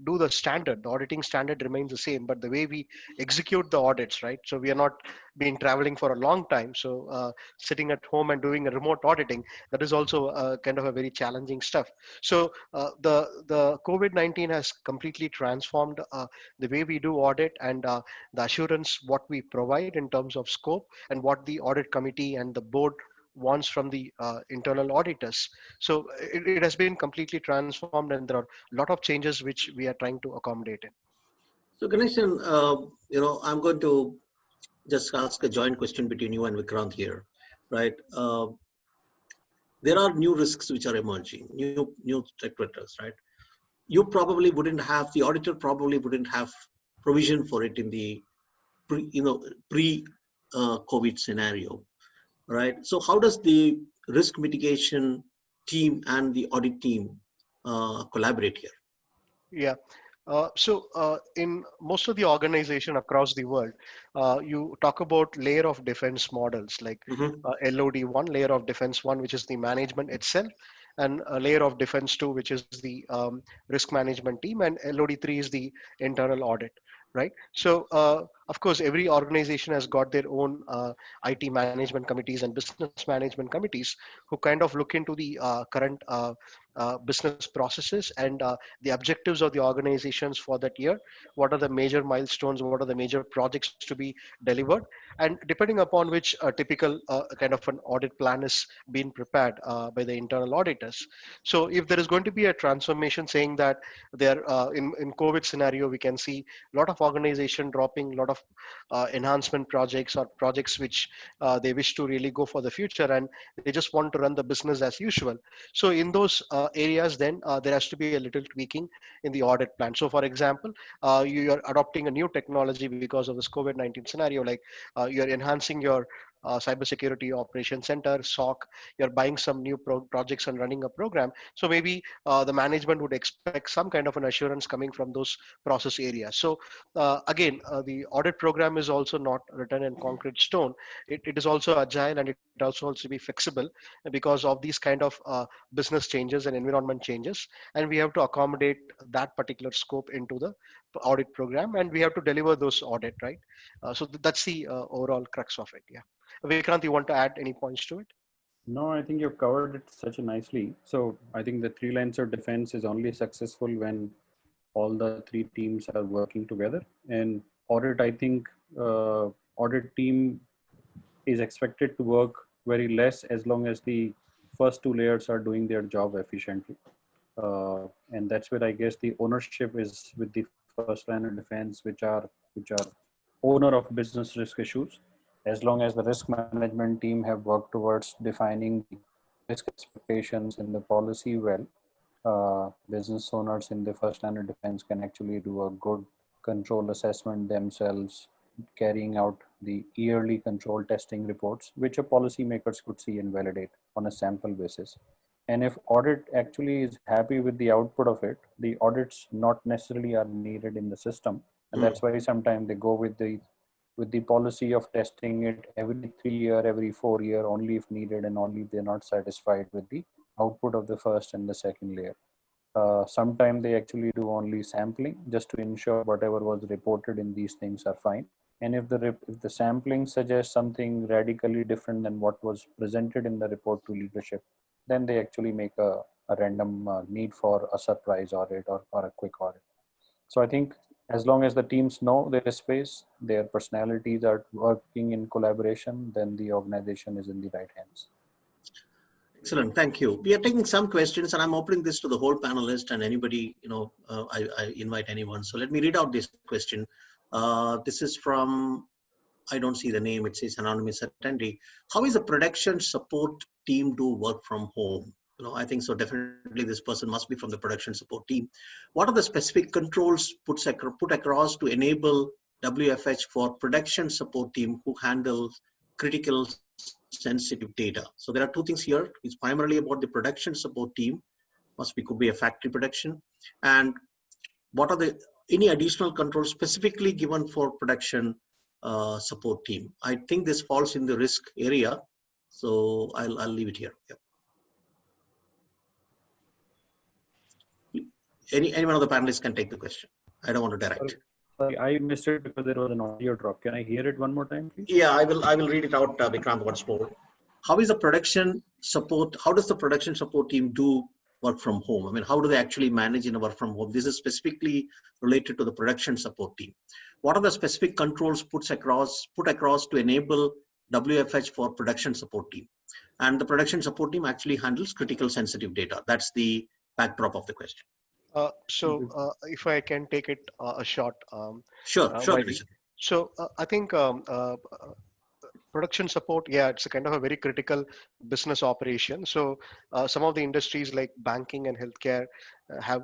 S5: do the auditing standard remains the same, but the way we execute the audits, right? So we are not been traveling for a long time. So sitting at home and doing a remote auditing, that is also kind of a very challenging stuff. So the COVID-19 has completely transformed the way we do audit, and the assurance what we provide in terms of scope, and what the audit committee and the board wants from the internal auditors. So it has been completely transformed, and there are a lot of changes which we are trying to accommodate in.
S1: So Ganesan, I'm going to just ask a joint question between you and Vikrant here, right? There are new risks which are emerging, new threat vectors, right? The auditor probably wouldn't have provision for it in the pre-COVID scenario, right? So how does the risk mitigation team and the audit team collaborate here?
S5: Yeah. So in most of the organization across the world, you talk about layer of defense models like LOD1, layer of defense 1, which is the management itself, and a layer of defense 2, which is the risk management team, and LOD3 is the internal audit, right? So of course, every organization has got their own IT management committees and business management committees who kind of look into the current business processes and the objectives of the organizations for that year. What are the major milestones? What are the major projects to be delivered? And depending upon which typical kind of an audit plan is being prepared by the internal auditors. So if there is going to be a transformation, saying that there in COVID scenario, we can see a lot of organization dropping a lot of enhancement projects or projects which they wish to really go for the future, and they just want to run the business as usual. So in those areas, then there has to be a little tweaking in the audit plan. So for example, you are adopting a new technology because of this COVID-19 scenario, like you're enhancing your cybersecurity operation center, SOC, you're buying some new projects and running a program. So maybe the management would expect some kind of an assurance coming from those process areas. So the audit program is also not written in concrete stone. It is also agile, and it also be flexible because of these kind of business changes and environment changes. And we have to accommodate that particular scope into the audit program, and we have to deliver those audit, right? So that's the overall crux of it. Yeah. Vikrant, you want to add any points to it?
S4: No, I think you've covered it such a nicely. So I think the three lines of defense is only successful when all the three teams are working together. And audit, I think audit team is expected to work very less as long as the first two layers are doing their job efficiently. And that's where I guess the ownership is with the first line of defense, which are owner of business risk issues, as long as the risk management team have worked towards defining the risk expectations in the policy well. Business owners in the first line of defense can actually do a good control assessment themselves, carrying out the yearly control testing reports, which a policymakers could see and validate on a sample basis. And if audit actually is happy with the output of it, the audits not necessarily are needed in the system. And that's why sometimes they go with the policy of testing it every 3 year, every 4 year, only if needed, and only if they're not satisfied with the output of the first and the second layer. Sometimes they actually do only sampling just to ensure whatever was reported in these things are fine. And if the sampling suggests something radically different than what was presented in the report to leadership, then they actually make a random need for a surprise audit or a quick audit. So I think as long as the teams know their space, their personalities are working in collaboration, then the organization is in the right hands.
S1: Excellent, thank you. We are taking some questions, and I'm opening this to the whole panelist and anybody, I invite anyone. So let me read out this question. This is from, I don't see the name, it says anonymous attendee. How is a production support team do work from home? I think so definitely this person must be from the production support team. What are the specific controls put across to enable WFH for production support team who handles critical sensitive data? So there are two things here. It's primarily about the production support team, could be a factory production. And what are any additional controls specifically given for production support team? I think this falls in the risk area, so I'll leave it here. Yep. Any one of the panelists can take the question. I don't want to direct.
S4: Sorry, I missed it because there was an audio drop. Can I hear it one more time, please?
S1: Yeah, I will read it out, Vikrant, once more. How is the production support? How does the production support team do work from home? I mean, how do they actually manage in a work from home? This is specifically related to the production support team. What are the specific controls put across to enable WFH for production support team? And the production support team actually handles critical sensitive data. That's the backdrop of the question.
S5: If I can take it a shot.
S1: Sure.
S5: So I think production support, yeah, it's a kind of a very critical business operation. So some of the industries like banking and healthcare have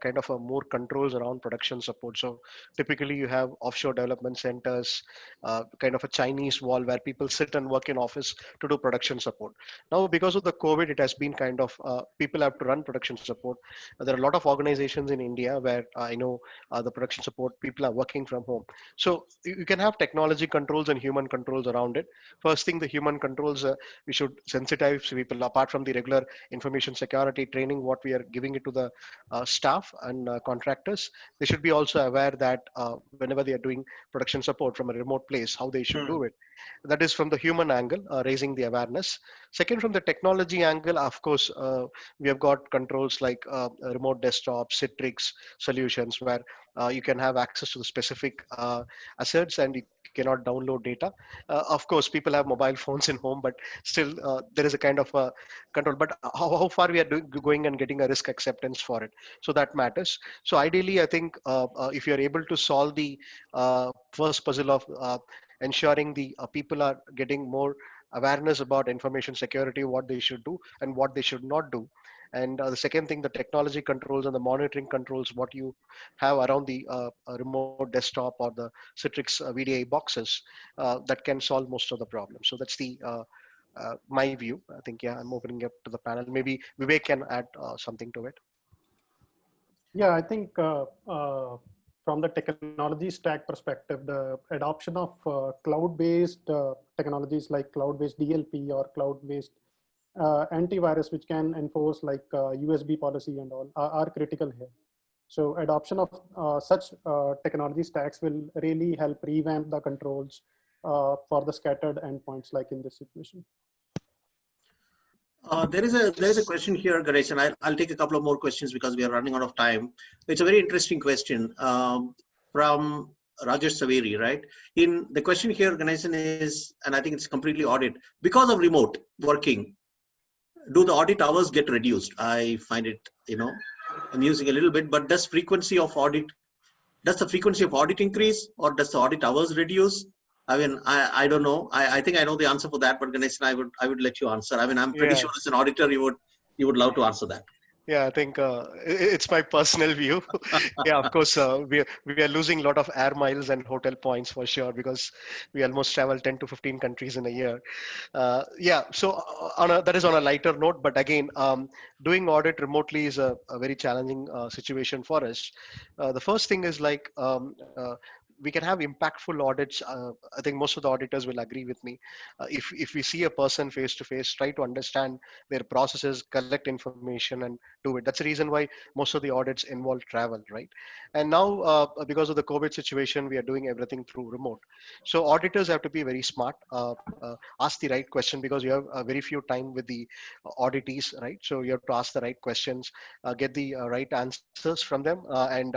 S5: kind of a more controls around production support. So typically you have offshore development centers, kind of a Chinese wall where people sit and work in office to do production support. Now, because of the COVID, it has been kind of, people have to run production support. There are a lot of organizations in India where I know the production support people are working from home. So you can have technology controls and human controls around it. First thing, the human controls, we should sensitize people apart from the regular information security training, what we are giving it to the staff and contractors. They should be also aware that whenever they are doing production support from a remote place, how they should do it. That is from the human angle, raising the awareness. Second, from the technology angle, of course, we have got controls like remote desktop, Citrix solutions where you can have access to the specific assets and you cannot download data. Of course, people have mobile phones in home, but still there is a kind of control. But how far we are going and getting a risk acceptance for it. So that matters. So ideally, I think if you're able to solve the first puzzle of ensuring the people are getting more awareness about information security, what they should do and what they should not do. And the second thing, the technology controls and the monitoring controls, what you have around the remote desktop or the Citrix VDI boxes, that can solve most of the problems. So that's the my view. I think, yeah, I'm opening up to the panel. Maybe Vivek can add something to it.
S2: Yeah, I think from the technology stack perspective, the adoption of cloud-based technologies like cloud-based DLP or cloud-based antivirus, which can enforce like USB policy and all, are critical here. So adoption of such technology stacks will really help revamp the controls for the scattered endpoints like in this situation.
S1: There is a question here, Ganesan. I'll take a couple of more questions because we are running out of time. It's a very interesting question from Rajesh Saveri, right? In the question here, Ganesan, is, and I think it's completely audit, because of remote working, do the audit hours get reduced? I find it, amusing a little bit, but does frequency of audit Does the frequency of audit increase or does the audit hours reduce? I mean, I don't know. I think I know the answer for that, but Ganesan, I would let you answer. I mean, I'm pretty
S5: Yeah.
S1: sure as an auditor, you would love to answer that.
S5: Yeah, I think it's my personal view. Yeah, of course, we are losing a lot of air miles and hotel points for sure because we almost travel 10 to 15 countries in a year. Yeah, so that is on a lighter note, but again, doing audit remotely is a very challenging situation for us. The first thing is like we can have impactful audits. I think most of the auditors will agree with me. If we see a person face to face, try to understand their processes, collect information, and do it. That's the reason why most of the audits involve travel, right? And now, because of the COVID situation, we are doing everything through remote. So auditors have to be very smart, ask the right question because you have very few time with the auditees, right? So you have to ask the right questions, get the right answers from them, and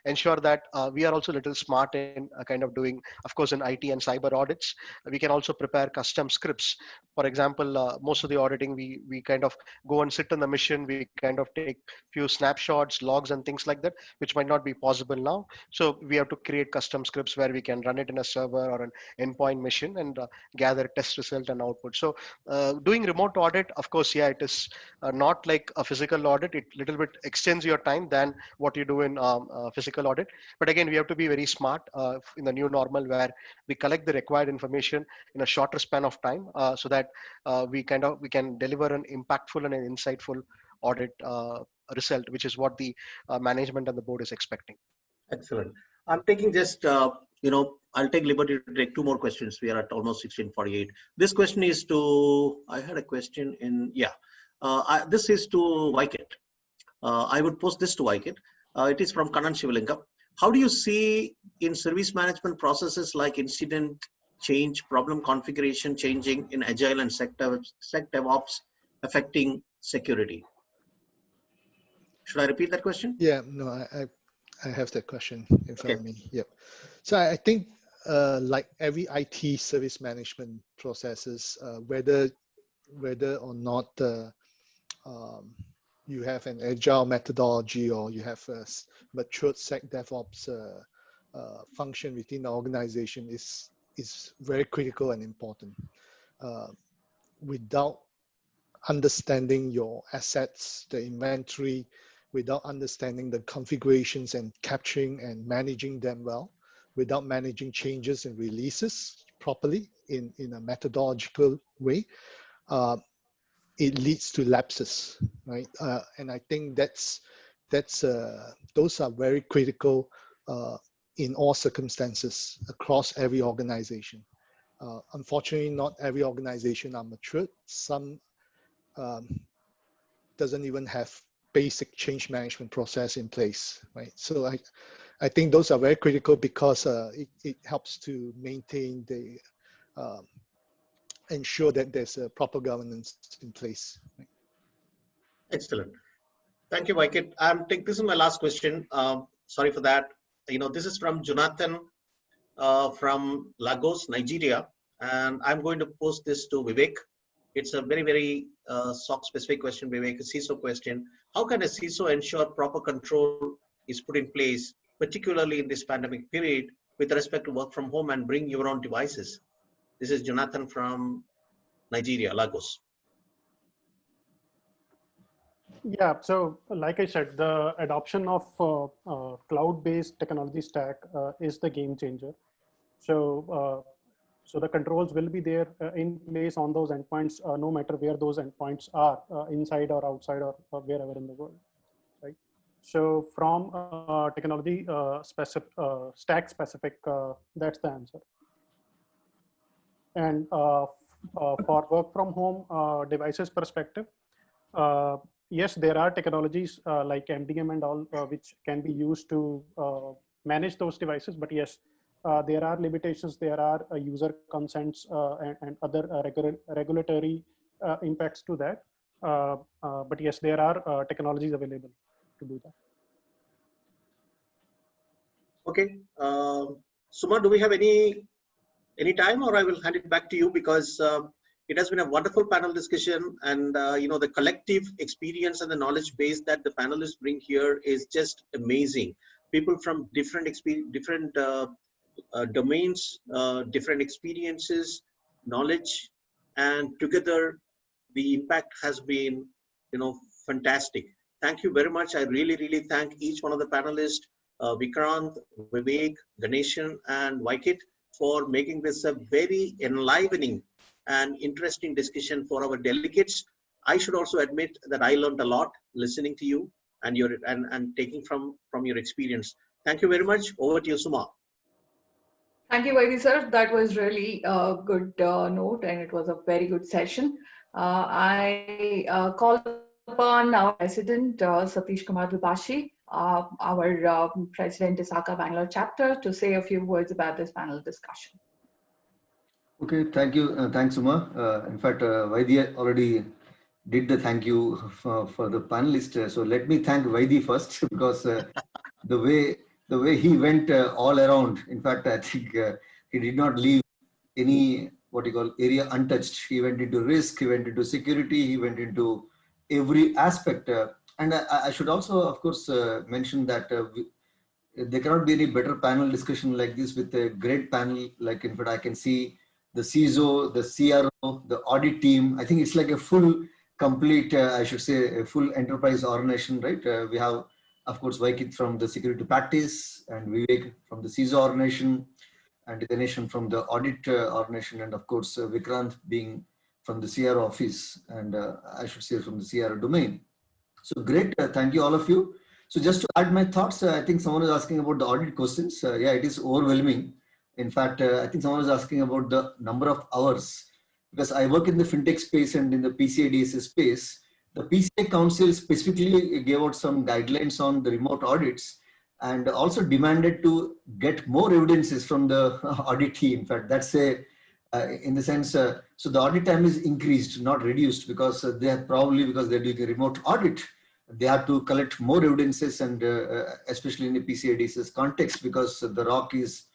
S5: ensure that we are also a little smart in kind of doing, of course, in IT and cyber audits. We can also prepare custom scripts. For example, most of the auditing, we kind of go and sit on the mission. We kind of take few snapshots, logs, and things like that, which might not be possible now. So we have to create custom scripts where we can run it in a server or an endpoint machine and gather test result and output. So doing remote audit, of course, yeah, it is not like a physical audit. It little bit extends your time than what you do in physical audit. But again, we have to be very smart in the new normal where we collect the required information in a shorter span of time so that we can deliver an impactful and an insightful audit result, which is what the management and the board is expecting.
S1: Excellent. I'm taking just, I'll take liberty to take two more questions. We are at almost 16:48. This question is to, I had a question in, this is to Waikit. I would post this to Waikit. It is from Kanan Shivalingam. How do you see in service management processes like incident change, problem configuration changing in Agile and SecDevOps affecting security? Should I repeat that question?
S3: Yeah, no, I have that question in front of me. Yep. So I think like every IT service management processes, whether or not you have an agile methodology or you have a matured SecDevOps function within the organization is very critical and important. Without understanding your assets, the inventory, without understanding the configurations and capturing and managing them well, without managing changes and releases properly in a methodological way, it leads to lapses, right? And I think those are very critical in all circumstances across every organization. Unfortunately, not every organization are matured. Some doesn't even have basic change management process in place, right? So I think those are very critical because it helps to maintain the ensure that there's a proper governance in place. Right?
S1: Excellent. Thank you, Waikit. This is my last question. Sorry for that. This is from Jonathan from Lagos, Nigeria, and I'm going to post this to Vivek. It's a very, very SOC-specific question, Vivek, a CISO question. How can a CISO ensure proper control is put in place, particularly in this pandemic period, with respect to work from home and bring your own devices? This is Jonathan from Nigeria, Lagos.
S2: Yeah, so like I said, the adoption of cloud-based technology stack is the game changer. So, so the controls will be there in place on those endpoints, no matter where those endpoints are, inside or outside or wherever in the world, right? So from technology stack specific, that's the answer. And for work from home devices perspective, yes, there are technologies like MDM and all which can be used to manage those devices, but yes, there are limitations, there are user consents and other regulatory impacts to that. But yes, there are technologies available to do that.
S1: Okay. Suma, do we have any time, or I will hand it back to you because it has been a wonderful panel discussion, and the collective experience and the knowledge base that the panelists bring here is just amazing. people from different domains, different experiences, knowledge, and together the impact has been, fantastic. Thank you very much. I really, really thank each one of the panelists, Vikrant, Vivek, Ganesan, and Waikit, for making this a very enlivening and interesting discussion for our delegates. I should also admit that I learned a lot listening to you and taking from your experience. Thank you very much. Over to you, Suma.
S6: Thank you, Vaidhi sir. That was really a good note, and it was a very good session. I call upon our president, Satish Kumar Dubashi, our president, ISACA Bangalore chapter, to say a few words about this panel discussion.
S7: Okay, thank you. Thanks, Uma. In fact, Vaidhi already did the thank you for the panelists. So let me thank Vaidhi first, because the way he went all around. In fact, I think he did not leave any area untouched. He went into risk, he went into security, he went into every aspect. And I should also, of course, mention that there cannot be any better panel discussion like this with a great panel. Like, in fact, I can see the CISO, the CRO, the audit team. I think it's like a full, complete, I should say, a full enterprise organization, right? We have, of course, Waikit from the security practice, and Vivek from the CISO organization, and Ganesan from the audit organization, and of course, Vikrant being from the CRO office, and I should say from the CRO domain. So great, thank you all of you. So just to add my thoughts, I think someone is asking about the audit questions. Yeah, it is overwhelming. In fact, I think someone is asking about the number of hours, because I work in the fintech space and in the PCI DSS space. The PCI Council specifically gave out some guidelines on the remote audits, and also demanded to get more evidences from the auditee. In fact, that's in the sense, so the audit time is increased, not reduced, because they have probably, because they're doing a remote audit, they have to collect more evidences, and especially in the PCI DSS context, because the ROC is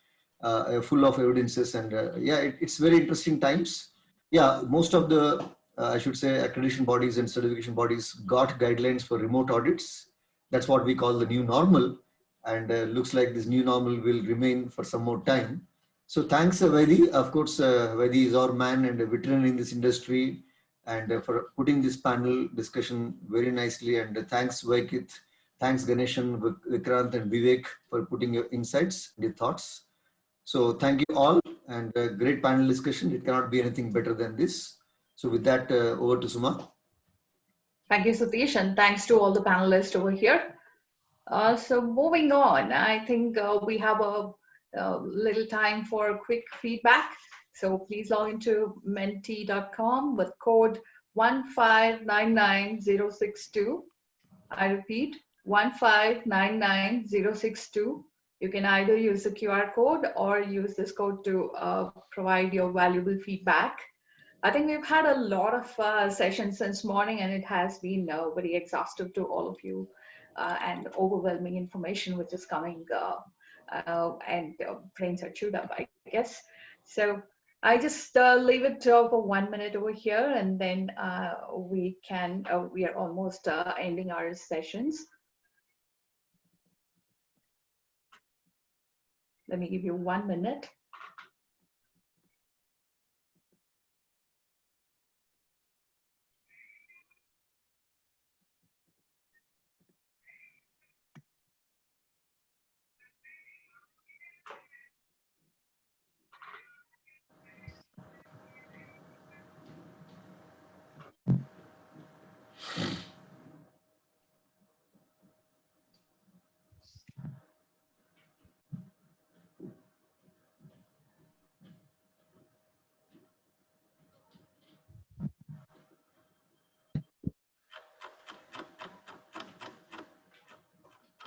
S7: full of evidences, and yeah, it's very interesting times. Yeah, most of the, I should say, accreditation bodies and certification bodies got guidelines for remote audits. That's what we call the new normal, and looks like this new normal will remain for some more time. So thanks, Vaidhi. Of course, Vaidhi is our man and a veteran in this industry, and for putting this panel discussion very nicely. And thanks, Waikit. Thanks, Ganesan, Vikrant, and Vivek for putting your insights and your thoughts. So thank you all, and great panel discussion. It cannot be anything better than this. So with that, over to Suma.
S6: Thank you, Satish, and thanks to all the panelists over here. So moving on, I think we have a little time for quick feedback. So please log into menti.com with code 1599062. I repeat, 1599062. You can either use the QR code or use this code to provide your valuable feedback. I think we've had a lot of sessions since morning, and it has been very exhaustive to all of you, and overwhelming information which is coming, and brains are chewed up, I guess. So I just leave it for 1 minute over here, and then we are almost ending our sessions. Let me give you 1 minute.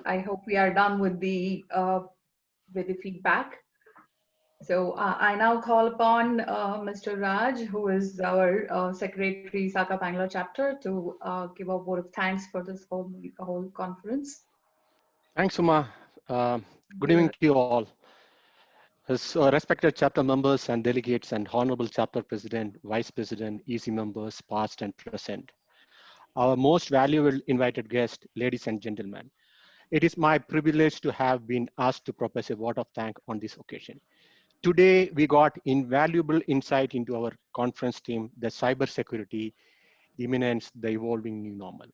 S6: I hope we are done with the feedback. So I now call upon Mr. Raj, who is our Secretary, ISACA Bangalore chapter, to give a vote of thanks for this whole conference.
S5: Thanks, Uma. Good evening to you all. As respected chapter members and delegates and honorable chapter president, vice president, EC members, past and present. Our most valuable invited guest, ladies and gentlemen.
S8: It is my privilege to have been asked to propose a vote of thanks on this occasion. Today, we got invaluable insight into our conference team, the cybersecurity, Imminence, the evolving new normal.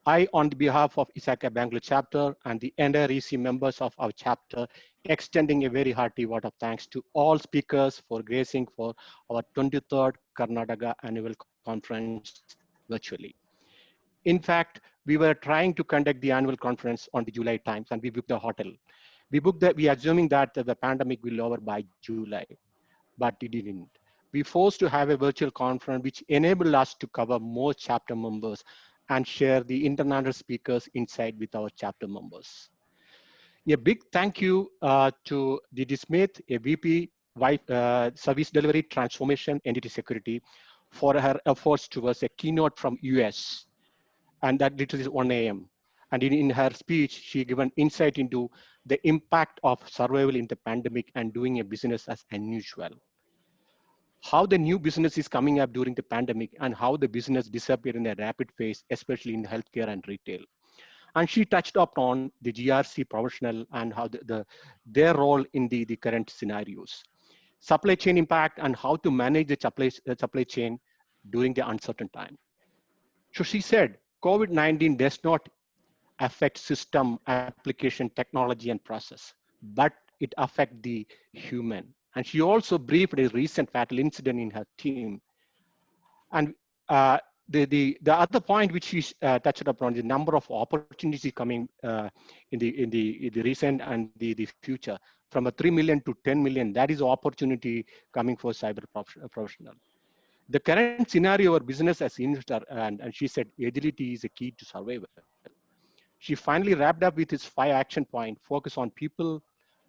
S8: I, on behalf of ISACA Bangalore chapter and the entire EC members of our chapter, extending a very hearty vote of thanks to all speakers for gracing for our 23rd Karnataka annual conference virtually. In fact, we were trying to conduct the annual conference on the July times, and we booked the hotel. We assuming that the pandemic will over by July, but it didn't. We forced to have a virtual conference which enabled us to cover more chapter members and share the international speakers insight with our chapter members. A big thank you to Didi Smith, a VP Service Delivery Transformation Entity Security, for her efforts towards a keynote from US, and that literally is 1 a.m. And in her speech, she given insight into the impact of survival in the pandemic and doing a business as unusual. How the new business is coming up during the pandemic and how the business disappeared in a rapid phase, especially in healthcare and retail. And she touched upon the GRC professional and how their role in the current scenarios. Supply chain impact and how to manage the supply chain during the uncertain time. So she said, COVID-19 does not affect system, application, technology, and process, but it affects the human. And she also briefed a recent fatal incident in her team. And the other point which she touched upon, the number of opportunities coming in the recent and the future, from a 3 million to 10 million, that is opportunity coming for cyber professional. The current scenario or business as investor, and she said agility is a key to survival. She finally wrapped up with his 5 action point: focus on people,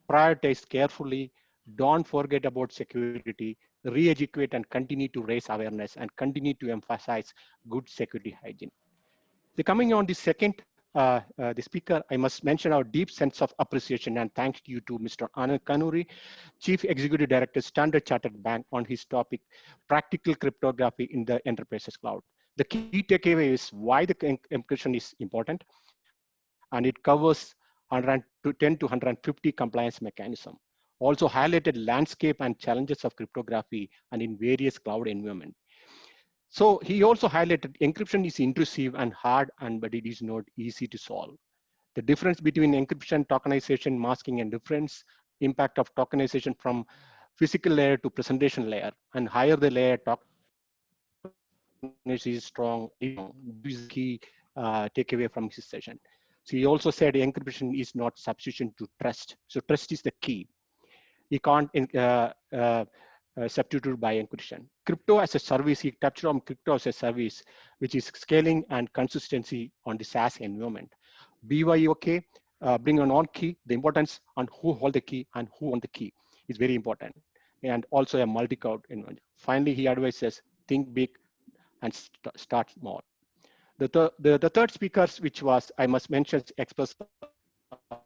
S8: prioritize carefully, don't forget about security, re-educate and continue to raise awareness, and continue to emphasize good security hygiene. Coming on the second, the speaker, I must mention our deep sense of appreciation and thanks you to Mr. Anand Kanuri, Chief Executive Director, Standard Chartered Bank, on his topic, practical cryptography in the enterprises cloud. The key takeaway is why the encryption is important, and it covers 110 to 150 compliance mechanism. Also highlighted landscape and challenges of cryptography and in various cloud environment. So he also highlighted encryption is intrusive and hard, but it is not easy to solve. The difference between encryption, tokenization, masking, and difference impact of tokenization from physical layer to presentation layer, and higher the layer, tokenization is strong. This is the key takeaway from his session. So he also said encryption is not substitution to trust. So trust is the key. You can't substituted by encryption. Crypto as a service, he touched on crypto as a service, which is scaling and consistency on the SaaS environment. BYOK, bring on key, the importance on who hold the key and who own the key is very important. And also a multi-cloud environment. Finally, he advises think big and start small. The third speaker, which was, I must mention, express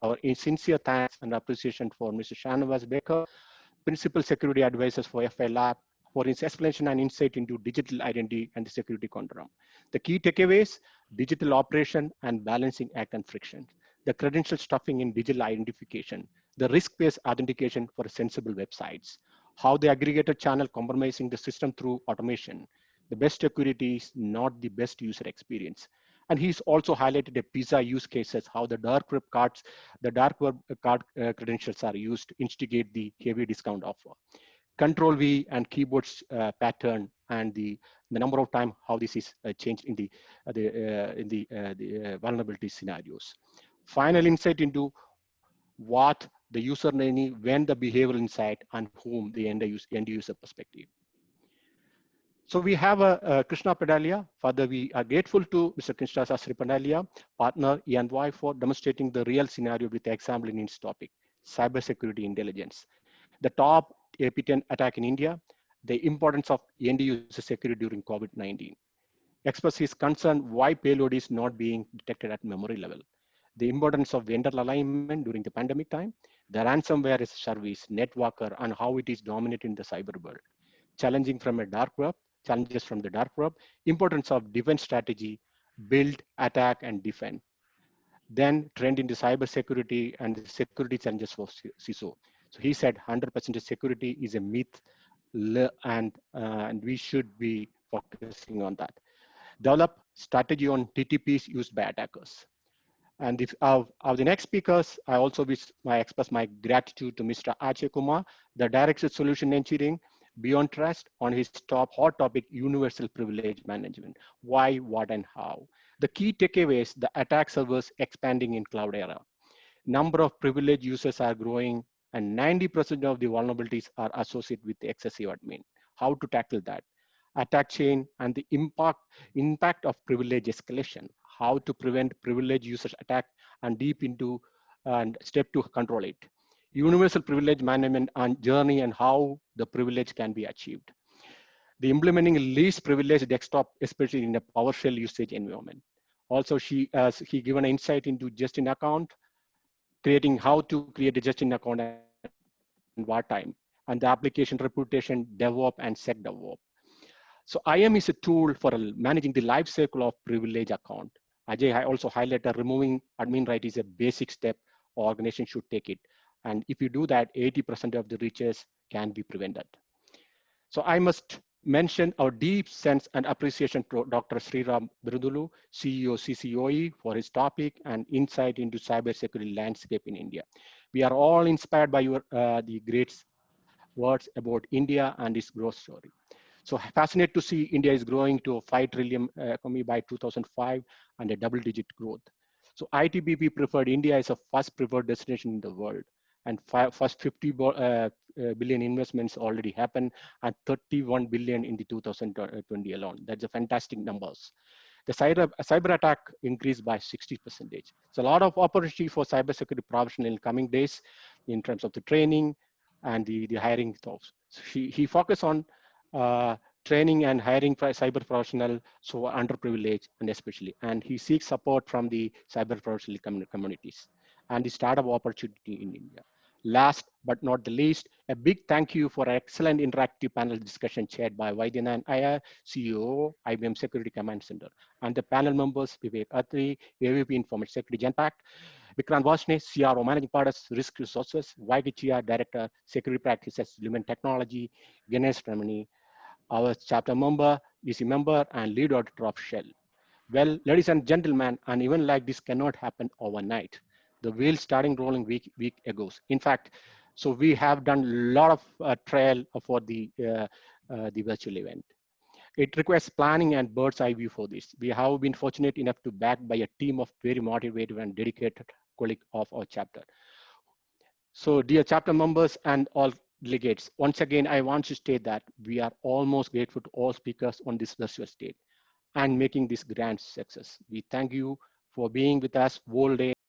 S8: our sincere thanks and appreciation for Mr. Shanavas Baker, Principal Security Advisors for FI Lab, for his explanation and insight into digital identity and the security conundrum. The key takeaways: digital operation and balancing act and friction, the credential stuffing in digital identification, the risk-based authentication for sensible websites, how the aggregator channel compromising the system through automation. The best security is not the best user experience. And he's also highlighted a PISA use cases, how the dark web cards, the dark web card credentials are used to instigate the heavy discount offer. Control V and keyboards pattern and the number of time how this is changed in the vulnerability scenarios. Final insight into what the user need, when the behavioral insight, and whom the end user perspective. So we have Krishna Pedalia. Further, we are grateful to Mr. Krishna Sastry Pedalia, partner EY, for demonstrating the real scenario with the example in his topic, cybersecurity intelligence. The top AP10 attack in India, the importance of end user security during COVID-19. Express his concern why payload is not being detected at memory level. The importance of vendor alignment during the pandemic time, the ransomware as a service, networker, and how it is dominating the cyber world. Challenging from a dark web, challenges from the dark web, importance of defense strategy, build, attack, and defend. then trend into cybersecurity and the security challenges for CISO. So he said 100% security is a myth, and we should be focusing on that. Develop strategy on TTPs used by attackers. And if of the next speakers, I also express my gratitude to Mr. Ajay Kumar, the Director of Solution Engineering, Beyond Trust, on his hot topic, Universal Privilege Management. Why, what, and how. The key takeaways, the attack surface expanding in cloud era. Number of privileged users are growing, and 90% of the vulnerabilities are associated with excessive admin. How to tackle that? Attack chain and the impact of privilege escalation. How to prevent privileged users attack and deep into and step to control it. Universal privilege management and journey and how the privilege can be achieved. The implementing least privileged desktop, especially in a PowerShell usage environment. Also, he given an insight into just-in account, creating how to create a just-in account and what time, and the application reputation, DevOps, and SecDevOps. So IAM is a tool for managing the life cycle of privilege account. Ajay also highlighted removing admin right is a basic step organization should take it. And if you do that, 80% of the breaches can be prevented. So I must mention our deep sense and appreciation to Dr. Sriram Birudulu, CEO CCOE, for his topic and insight into cybersecurity landscape in India. We are all inspired by your the great words about India and its growth story. So fascinated to see India is growing to a 5 trillion economy by 2005 and a double-digit growth. So ITBP preferred India as a first preferred destination in the world, and first 50 billion investments already happened, and 31 billion in the 2020 alone. That's a fantastic numbers. The cyber attack increased by 60%. So a lot of opportunity for cybersecurity professional in coming days in terms of the training and the hiring thoughts. So he focused on training and hiring for cyber professional, so underprivileged and especially, and he seeks support from the cyber professional communities and the startup opportunity in India. Last but not the least, a big thank you for an excellent interactive panel discussion chaired by Vaidyanathan Iyer, CEO, IBM Security Command Center, and the panel members, Vivek, Attri, AVP Information Security, Genpact, Vikrant, Varshney, CRO, Managing Partners, Risk Resources, Waikit, Cheah, Director, Security Practices, Lumen Technology, Ganesan, Ramani, our chapter member, DC member, and lead auditor of Shell. Well, ladies and gentlemen, an event like this cannot happen overnight. The wheels starting rolling week ago. In fact, so we have done a lot of trial for the virtual event. It requires planning and bird's eye view for this. We have been fortunate enough to back by a team of very motivated and dedicated colleagues of our chapter. So dear chapter members and all delegates, once again, I want to state that we are almost grateful to all speakers on this virtual stage and making this grand success. We thank you for being with us whole day.